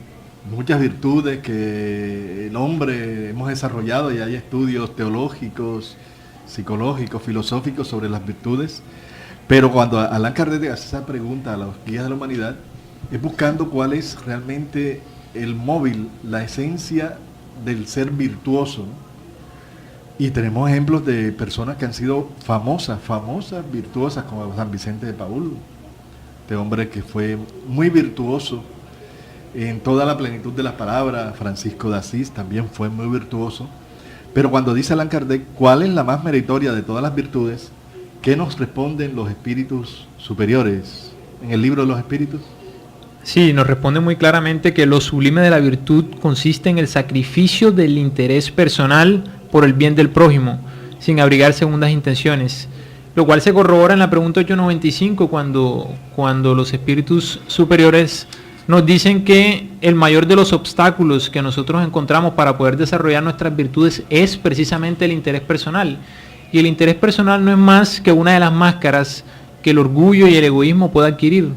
Muchas virtudes que el hombre hemos desarrollado, y hay estudios teológicos, psicológicos, filosóficos sobre las virtudes, pero cuando Allan Kardec hace esa pregunta a los guías de la humanidad, es buscando cuál es realmente el móvil, la esencia del ser virtuoso, ¿no? Y tenemos ejemplos de personas que han sido famosas, virtuosas, como San Vicente de Paúl, este hombre que fue muy virtuoso en toda la plenitud de las palabras. Francisco de Asís también fue muy virtuoso. Pero cuando dice Allan Kardec, ¿cuál es la más meritoria de todas las virtudes?, ¿qué nos responden los espíritus superiores en el libro de los Espíritus? Sí, nos responde muy claramente que lo sublime de la virtud consiste en el sacrificio del interés personal por el bien del prójimo, sin abrigar segundas intenciones, lo cual se corrobora en la pregunta 895 cuando los espíritus superiores nos dicen que el mayor de los obstáculos que nosotros encontramos para poder desarrollar nuestras virtudes es precisamente el interés personal. Y el interés personal no es más que una de las máscaras que el orgullo y el egoísmo puede adquirir.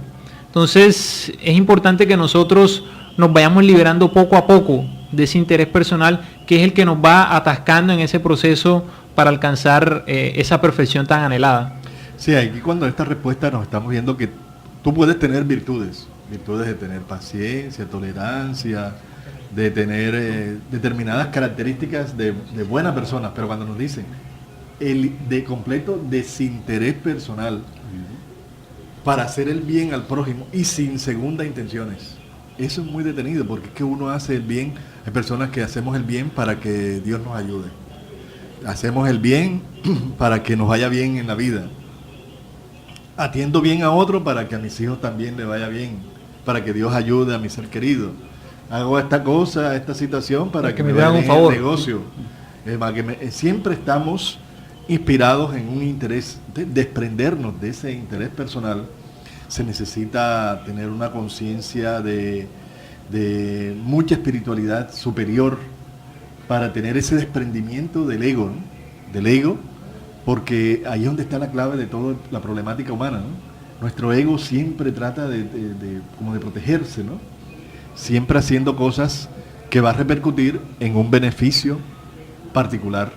Entonces es importante que nosotros nos vayamos liberando poco a poco de ese interés personal, que es el que nos va atascando en ese proceso para alcanzar esa perfección tan anhelada. Sí, aquí cuando esta respuesta nos estamos viendo que tú puedes tener virtudes de tener paciencia, tolerancia, de tener determinadas características de buena persona, pero cuando nos dicen el de completo desinterés personal para hacer el bien al prójimo y sin segundas intenciones, eso es muy detenido, porque es que uno hace el bien. Hay personas que hacemos el bien para que Dios nos ayude, hacemos el bien para que nos vaya bien en la vida, atiendo bien a otro para que a mis hijos también le vaya bien, para que Dios ayude a mi ser querido, hago esta cosa, esta situación para que me vaya bien en el negocio, siempre estamos inspirados en un interés. Desprendernos de ese interés personal, se necesita tener una conciencia de mucha espiritualidad superior para tener ese desprendimiento del ego, ¿no? Del ego, porque ahí es donde está la clave de toda la problemática humana, ¿no? Nuestro ego siempre trata como de protegerse, ¿no? Siempre haciendo cosas que va a repercutir en un beneficio particular,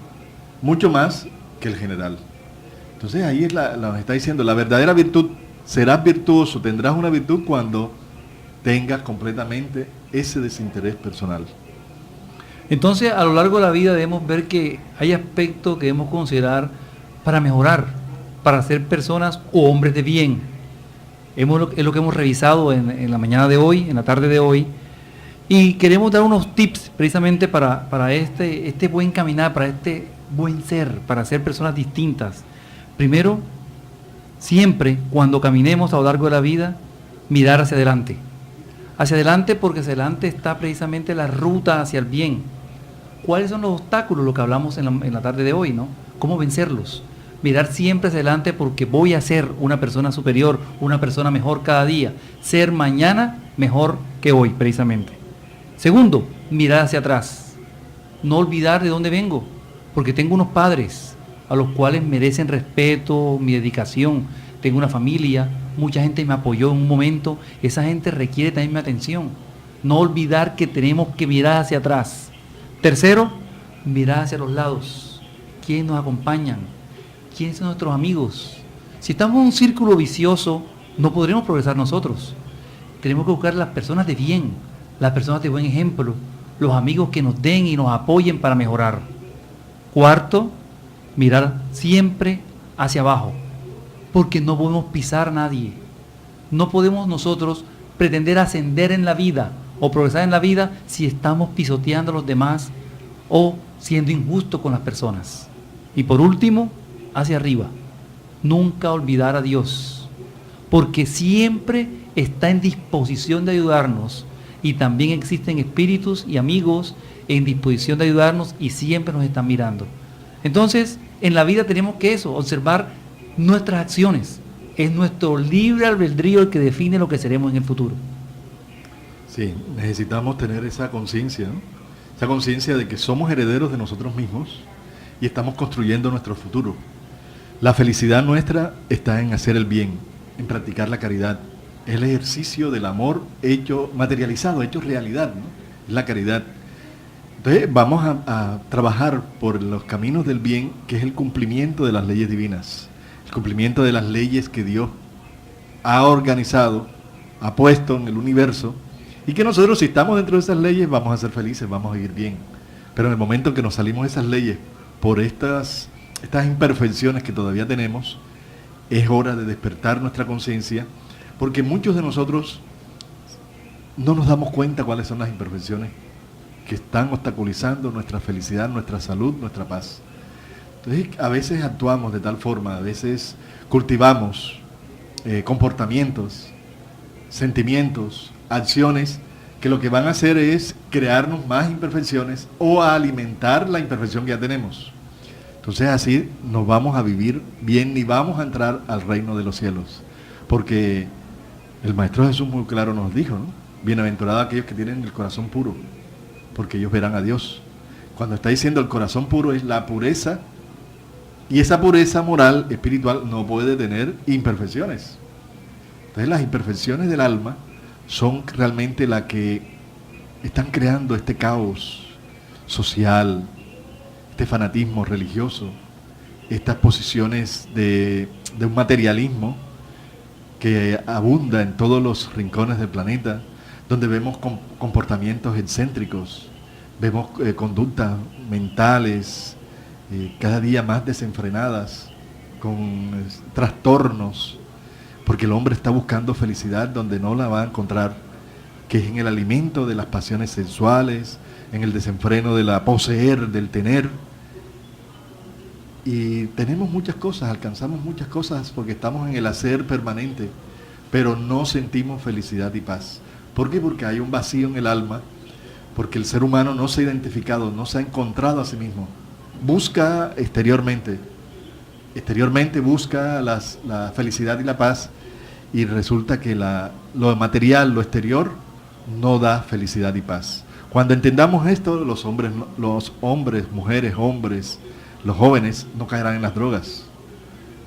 mucho más que el general. Entonces ahí nos está diciendo, la verdadera virtud, serás virtuoso, tendrás una virtud cuando tengas completamente ese desinterés personal. Entonces, a lo largo de la vida debemos ver que hay aspectos que debemos considerar para mejorar, para ser personas o hombres de bien. Es lo que hemos revisado en la mañana de hoy, en la tarde de hoy, y queremos dar unos tips precisamente para este buen caminar, para este buen ser, para ser personas distintas. Primero, siempre cuando caminemos a lo largo de la vida, mirar hacia adelante. Hacia adelante, porque hacia adelante está precisamente la ruta hacia el bien. ¿Cuáles son los obstáculos? Lo que hablamos en la tarde de hoy, ¿no? ¿Cómo vencerlos? Mirar siempre hacia adelante, porque voy a ser una persona superior, una persona mejor cada día. Ser mañana mejor que hoy, precisamente. Segundo, mirar hacia atrás. No olvidar de dónde vengo, porque tengo unos padres a los cuales merecen respeto, mi dedicación. Tengo una familia, mucha gente me apoyó en un momento, esa gente requiere también mi atención. No olvidar que tenemos que mirar hacia atrás. Tercero, mirar hacia los lados. ¿Quiénes nos acompañan? ¿Quiénes son nuestros amigos? Si estamos en un círculo vicioso, no podremos progresar nosotros. Tenemos que buscar las personas de bien, las personas de buen ejemplo, los amigos que nos den y nos apoyen para mejorar. Cuarto, mirar siempre hacia abajo, porque no podemos pisar a nadie. No podemos nosotros pretender ascender en la vida o progresar en la vida si estamos pisoteando a los demás o siendo injustos con las personas. Y por último, hacia arriba. Nunca olvidar a Dios, porque siempre está en disposición de ayudarnos y también existen espíritus y amigos en disposición de ayudarnos y siempre nos están mirando. Entonces, en la vida tenemos que observar nuestras acciones. Es nuestro libre albedrío el que define lo que seremos en el futuro. Sí, necesitamos tener esa conciencia, ¿no? Esa conciencia de que somos herederos de nosotros mismos y estamos construyendo nuestro futuro. La felicidad nuestra está en hacer el bien, en practicar la caridad. Es el ejercicio del amor hecho materializado, hecho realidad, ¿no? Es la caridad. Entonces vamos a trabajar por los caminos del bien, que es el cumplimiento de las leyes divinas, el cumplimiento de las leyes que Dios ha organizado, ha puesto en el universo, y que nosotros, si estamos dentro de esas leyes, vamos a ser felices, vamos a ir bien. Pero en el momento en que nos salimos de esas leyes por estas imperfecciones que todavía tenemos, es hora de despertar nuestra conciencia, porque muchos de nosotros no nos damos cuenta cuáles son las imperfecciones que están obstaculizando nuestra felicidad, nuestra salud, nuestra paz. Entonces, a veces actuamos de tal forma, a veces cultivamos comportamientos, sentimientos, acciones, que lo que van a hacer es crearnos más imperfecciones o a alimentar la imperfección que ya tenemos. Entonces así nos vamos a vivir bien ni vamos a entrar al reino de los cielos. Porque el Maestro Jesús muy claro nos dijo, ¿no? Bienaventurados aquellos que tienen el corazón puro, porque ellos verán a Dios. Cuando está diciendo el corazón puro es la pureza, y esa pureza moral, espiritual, no puede tener imperfecciones. Entonces las imperfecciones del alma son realmente las que están creando este caos social, este fanatismo religioso, estas posiciones de un materialismo que abunda en todos los rincones del planeta, donde vemos comportamientos excéntricos, vemos conductas mentales cada día más desenfrenadas, con trastornos, porque el hombre está buscando felicidad donde no la va a encontrar, que es en el alimento de las pasiones sensuales, en el desenfreno de la poseer, del tener. Y tenemos muchas cosas, alcanzamos muchas cosas porque estamos en el hacer permanente, pero no sentimos felicidad y paz. ¿Por qué? Porque hay un vacío en el alma, porque el ser humano no se ha identificado, no se ha encontrado a sí mismo. Busca exteriormente busca la felicidad y la paz, y resulta que lo material, lo exterior, no da felicidad y paz. Cuando entendamos esto, los hombres, mujeres, hombres, los jóvenes no caerán en las drogas.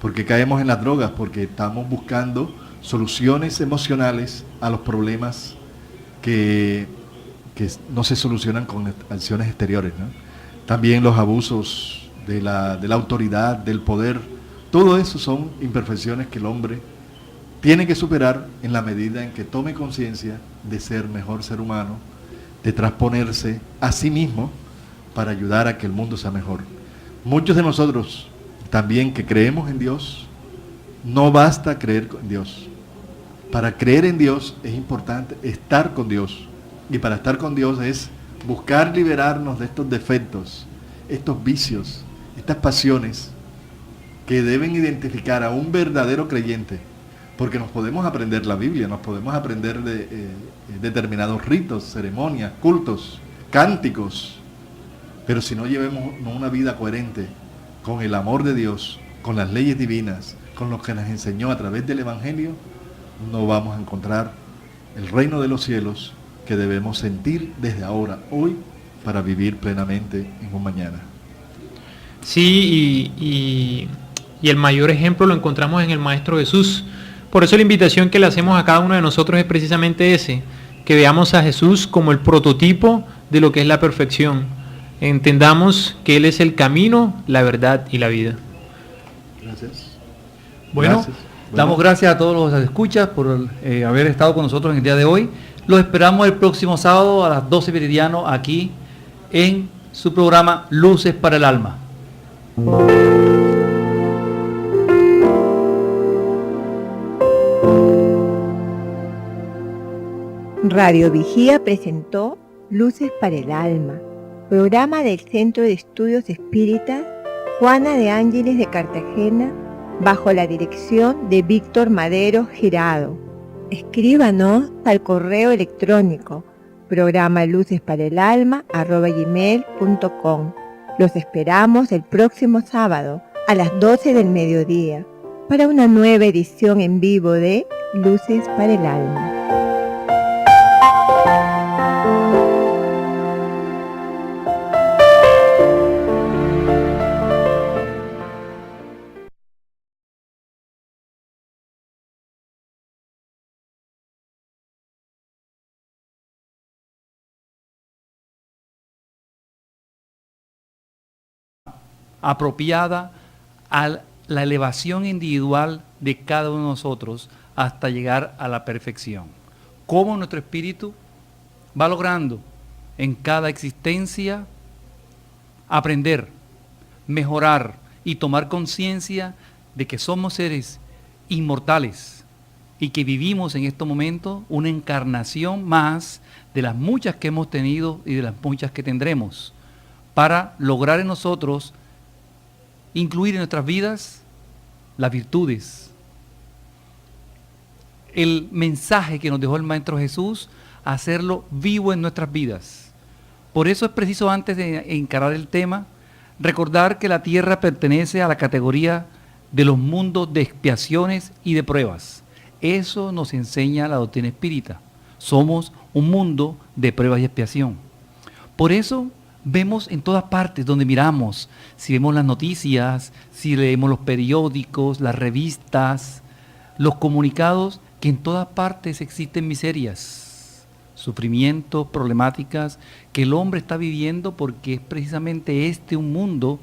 ¿Por qué caemos en las drogas? Porque estamos buscando soluciones emocionales a los problemas que no se solucionan con acciones exteriores, ¿no? También los abusos de la autoridad, del poder, todo eso son imperfecciones que el hombre tiene que superar en la medida en que tome conciencia de ser mejor ser humano, de transponerse a sí mismo para ayudar a que el mundo sea mejor. Muchos de nosotros también que creemos en Dios, no basta creer en Dios. Para creer en Dios es importante estar con Dios. Y para estar con Dios es buscar liberarnos de estos defectos, estos vicios, estas pasiones que deben identificar a un verdadero creyente. Porque nos podemos aprender la Biblia, nos podemos aprender de determinados ritos, ceremonias, cultos, cánticos, pero si no llevemos una vida coherente con el amor de Dios, con las leyes divinas, con lo que nos enseñó a través del Evangelio, no vamos a encontrar el reino de los cielos que debemos sentir desde ahora, hoy, para vivir plenamente en un mañana. Sí, y el mayor ejemplo lo encontramos en el Maestro Jesús, Por eso la invitación que le hacemos a cada uno de nosotros es precisamente ese, que veamos a Jesús como el prototipo de lo que es la perfección. Entendamos que Él es el camino, la verdad y la vida. Gracias. Bueno, Gracias. damos gracias a todos los escuchas por haber estado con nosotros en el día de hoy. Los esperamos el próximo sábado a las 12 meridiano aquí en su programa Luces para el Alma. Radio Vigía presentó Luces para el Alma, programa del Centro de Estudios Espíritas Juana de Ángeles de Cartagena, bajo la dirección de Víctor Madero Girado. Escríbanos al correo electrónico programalucesparaelalma@gmail.com. Los esperamos el próximo sábado a las 12 del mediodía para una nueva edición en vivo de Luces para el Alma. Apropiada a la elevación individual de cada uno de nosotros hasta llegar a la perfección. Cómo nuestro espíritu va logrando en cada existencia aprender, mejorar y tomar conciencia de que somos seres inmortales y que vivimos en estos momentos una encarnación más de las muchas que hemos tenido y de las muchas que tendremos, para lograr en nosotros incluir en nuestras vidas las virtudes. El mensaje que nos dejó el Maestro Jesús, hacerlo vivo en nuestras vidas. Por eso es preciso, antes de encarar el tema, recordar que la tierra pertenece a la categoría de los mundos de expiaciones y de pruebas. Eso nos enseña la doctrina espírita. Somos un mundo de pruebas y expiación. Por eso vemos en todas partes donde miramos, si vemos las noticias, si leemos los periódicos, las revistas, los comunicados, que en todas partes existen miserias, sufrimientos, problemáticas que el hombre está viviendo, porque es precisamente este un mundo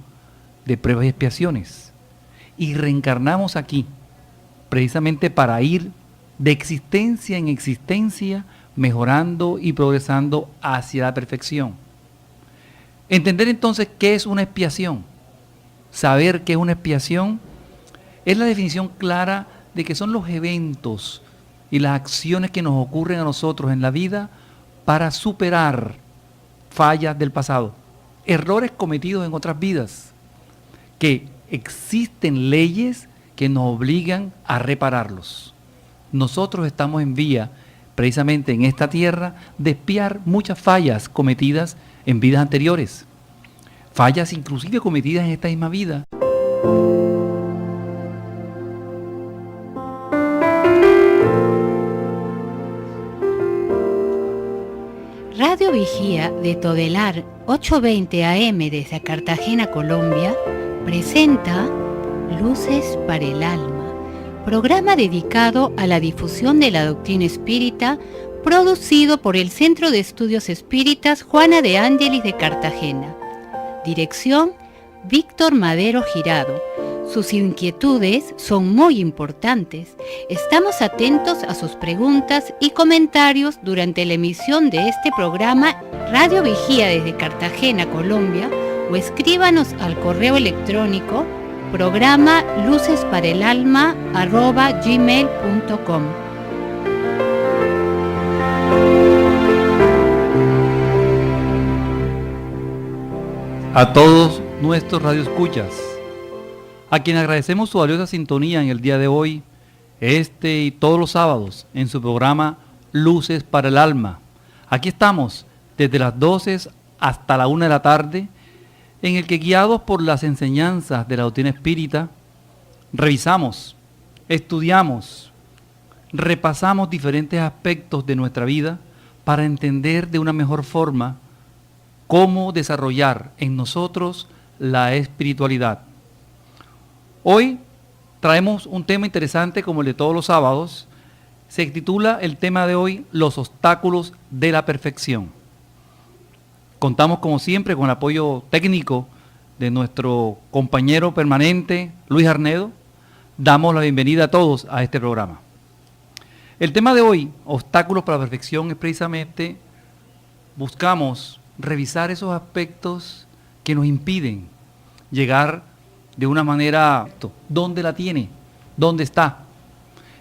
de pruebas y expiaciones. Y reencarnamos aquí precisamente para ir de existencia en existencia, mejorando y progresando hacia la perfección. Entender entonces qué es una expiación. Saber qué es una expiación es la definición clara de que son los eventos y las acciones que nos ocurren a nosotros en la vida para superar fallas del pasado, errores cometidos en otras vidas, que existen leyes que nos obligan a repararlos. Nosotros estamos en vía, precisamente en esta tierra, de expiar muchas fallas cometidas en vidas anteriores, fallas inclusive cometidas en esta misma vida. Radio Vigía de Todelar 820 AM desde Cartagena, Colombia, presenta Luces para el Alma, programa dedicado a la difusión de la doctrina espírita, producido por el Centro de Estudios Espíritas Juana de Ángeles de Cartagena. Dirección: Víctor Madero Girado. Sus inquietudes son muy importantes. Estamos atentos a sus preguntas y comentarios durante la emisión de este programa. Radio Vigía desde Cartagena, Colombia, o escríbanos al correo electrónico programa lucesparaelalma@gmail.com. A todos nuestros radioescuchas, a quien agradecemos su valiosa sintonía en el día de hoy, este y todos los sábados, en su programa Luces para el Alma. Aquí estamos desde las 12 hasta la 1 de la tarde, en el que, guiados por las enseñanzas de la doctrina espírita, revisamos, estudiamos, repasamos diferentes aspectos de nuestra vida para entender de una mejor forma cómo desarrollar en nosotros la espiritualidad. Hoy traemos un tema interesante como el de todos los sábados. Se titula el tema de hoy, los obstáculos de la perfección. Contamos como siempre con el apoyo técnico de nuestro compañero permanente, Luis Arnedo. Damos la bienvenida a todos a este programa. El tema de hoy, obstáculos para la perfección, es precisamente, buscamos revisar esos aspectos que nos impiden llegar de una manera, ¿dónde la tiene? ¿Dónde está?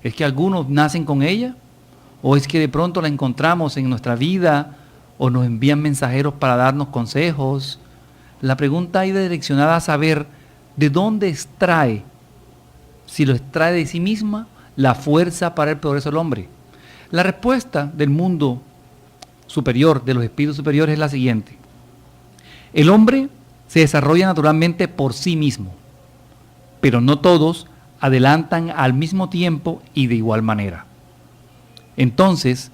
¿Es que algunos nacen con ella? ¿O es que de pronto la encontramos en nuestra vida? ¿O nos envían mensajeros para darnos consejos? La pregunta ahí direccionada a saber de dónde extrae, si lo extrae de sí misma, la fuerza para el progreso del hombre. La respuesta del mundo superior, de los espíritus superiores, es la siguiente. El hombre se desarrolla naturalmente por sí mismo, pero no todos adelantan al mismo tiempo y de igual manera. Entonces,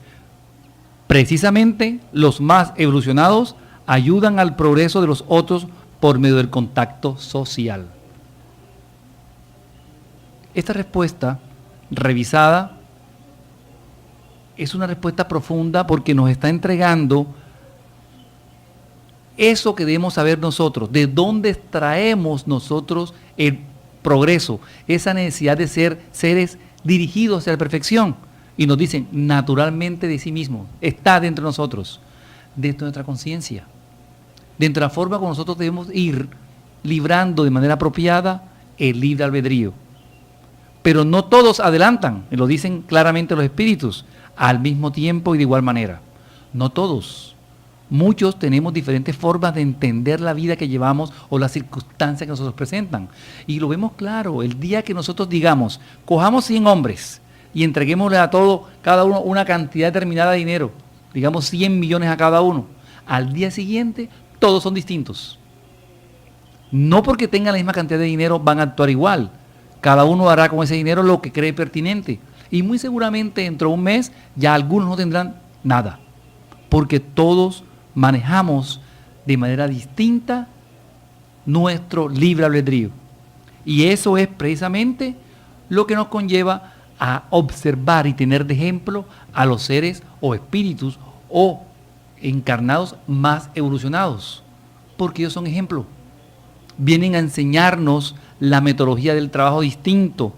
precisamente los más evolucionados ayudan al progreso de los otros por medio del contacto social. Esta respuesta revisada es una respuesta profunda porque nos está entregando eso que debemos saber nosotros, de dónde extraemos nosotros el progreso, esa necesidad de ser seres dirigidos hacia la perfección. Y nos dicen, naturalmente de sí mismo, está dentro de nosotros, dentro de nuestra conciencia, dentro de la forma como nosotros debemos ir librando de manera apropiada el libre albedrío. Pero no todos adelantan, lo dicen claramente los espíritus, al mismo tiempo y de igual manera. No todos. Muchos tenemos diferentes formas de entender la vida que llevamos o las circunstancias que nosotros presentan. Y lo vemos claro, el día que nosotros digamos, cojamos 100 hombres y entreguémosle a todos, cada uno, una cantidad determinada de dinero, digamos 100 millones a cada uno, al día siguiente todos son distintos. No porque tengan la misma cantidad de dinero van a actuar igual. Cada uno hará con ese dinero lo que cree pertinente. Y muy seguramente dentro de un mes ya algunos no tendrán nada. Porque todos manejamos de manera distinta nuestro libre albedrío. Y eso es precisamente lo que nos conlleva a observar y tener de ejemplo a los seres o espíritus o encarnados más evolucionados. Porque ellos son ejemplo. Vienen a enseñarnos la metodología del trabajo distinto,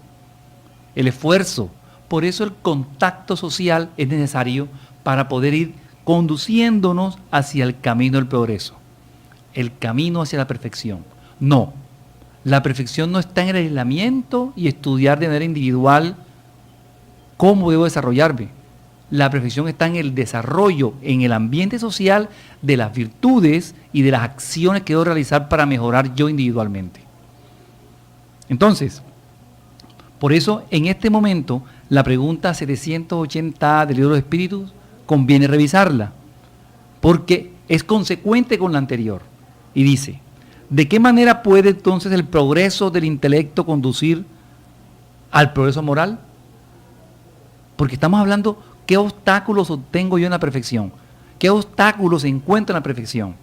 el esfuerzo. Por eso el contacto social es necesario para poder ir conduciéndonos hacia el camino del progreso, el camino hacia la perfección. No, la perfección no está en el aislamiento y estudiar de manera individual cómo debo desarrollarme. La perfección está en el desarrollo, en el ambiente social de las virtudes y de las acciones que debo realizar para mejorar yo individualmente. Entonces, por eso en este momento la pregunta 780 del libro de los espíritus conviene revisarla, porque es consecuente con la anterior. Y dice, ¿de qué manera puede entonces el progreso del intelecto conducir al progreso moral? Porque estamos hablando, ¿qué obstáculos obtengo yo en la perfección? ¿Qué obstáculos encuentro en la perfección?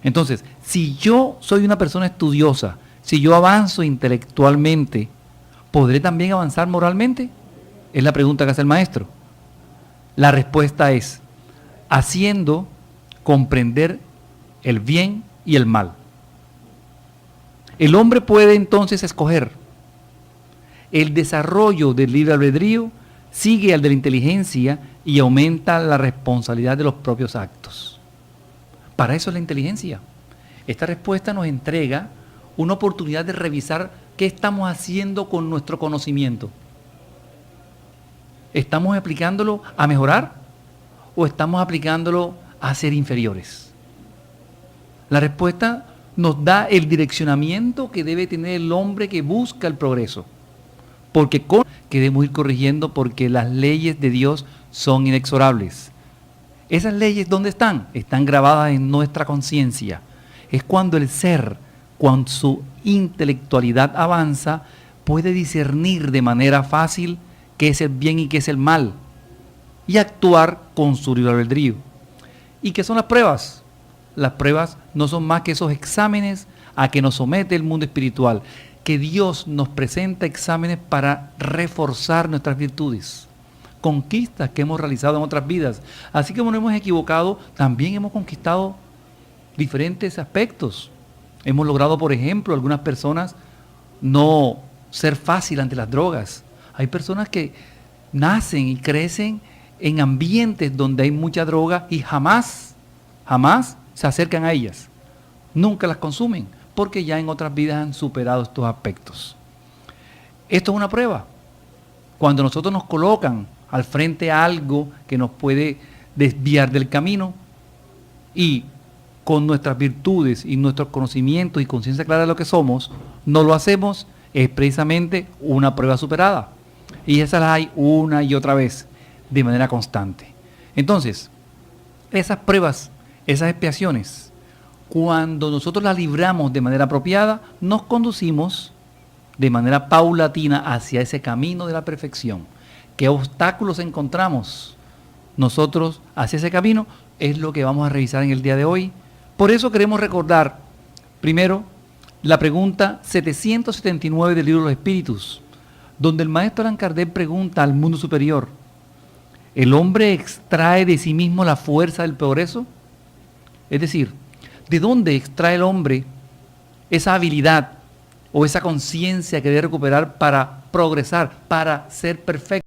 Entonces, si yo soy una persona estudiosa, si yo avanzo intelectualmente, ¿podré también avanzar moralmente? Es la pregunta que hace el maestro. La respuesta es, haciendo comprender el bien y el mal. El hombre puede entonces escoger. El desarrollo del libre albedrío sigue al de la inteligencia y aumenta la responsabilidad de los propios actos. Para eso es la inteligencia. Esta respuesta nos entrega una oportunidad de revisar qué estamos haciendo con nuestro conocimiento. ¿Estamos aplicándolo a mejorar o estamos aplicándolo a ser inferiores? La respuesta nos da el direccionamiento que debe tener el hombre que busca el progreso. Porque que debemos ir corrigiendo porque las leyes de Dios son inexorables. Esas leyes, ¿dónde están? Están grabadas en nuestra conciencia. Es cuando el ser, cuando su intelectualidad avanza, puede discernir de manera fácil qué es el bien y qué es el mal, y actuar con su libre albedrío. ¿Y qué son las pruebas? Las pruebas no son más que esos exámenes a que nos somete el mundo espiritual, que Dios nos presenta exámenes para reforzar nuestras virtudes, conquistas que hemos realizado en otras vidas. Así como nos hemos equivocado, también hemos conquistado diferentes aspectos. Hemos logrado, por ejemplo, algunas personas no ser fácil ante las drogas. Hay personas que nacen y crecen en ambientes donde hay mucha droga y jamás se acercan a ellas. Nunca las consumen, porque ya en otras vidas han superado estos aspectos. Esto es una prueba. Cuando nosotros nos colocan al frente a algo que nos puede desviar del camino y con nuestras virtudes y nuestros conocimientos y conciencia clara de lo que somos, no lo hacemos, es precisamente una prueba superada. Y esas las hay una y otra vez, de manera constante. Entonces, esas pruebas, esas expiaciones, cuando nosotros las libramos de manera apropiada, nos conducimos de manera paulatina hacia ese camino de la perfección. ¿Qué obstáculos encontramos nosotros hacia ese camino? Es lo que vamos a revisar en el día de hoy. Por eso queremos recordar, primero, la pregunta 779 del libro de los Espíritus, donde el maestro Allan Kardec pregunta al mundo superior: ¿el hombre extrae de sí mismo la fuerza del progreso? Es decir, ¿de dónde extrae el hombre esa habilidad o esa conciencia que debe recuperar para progresar, para ser perfecto?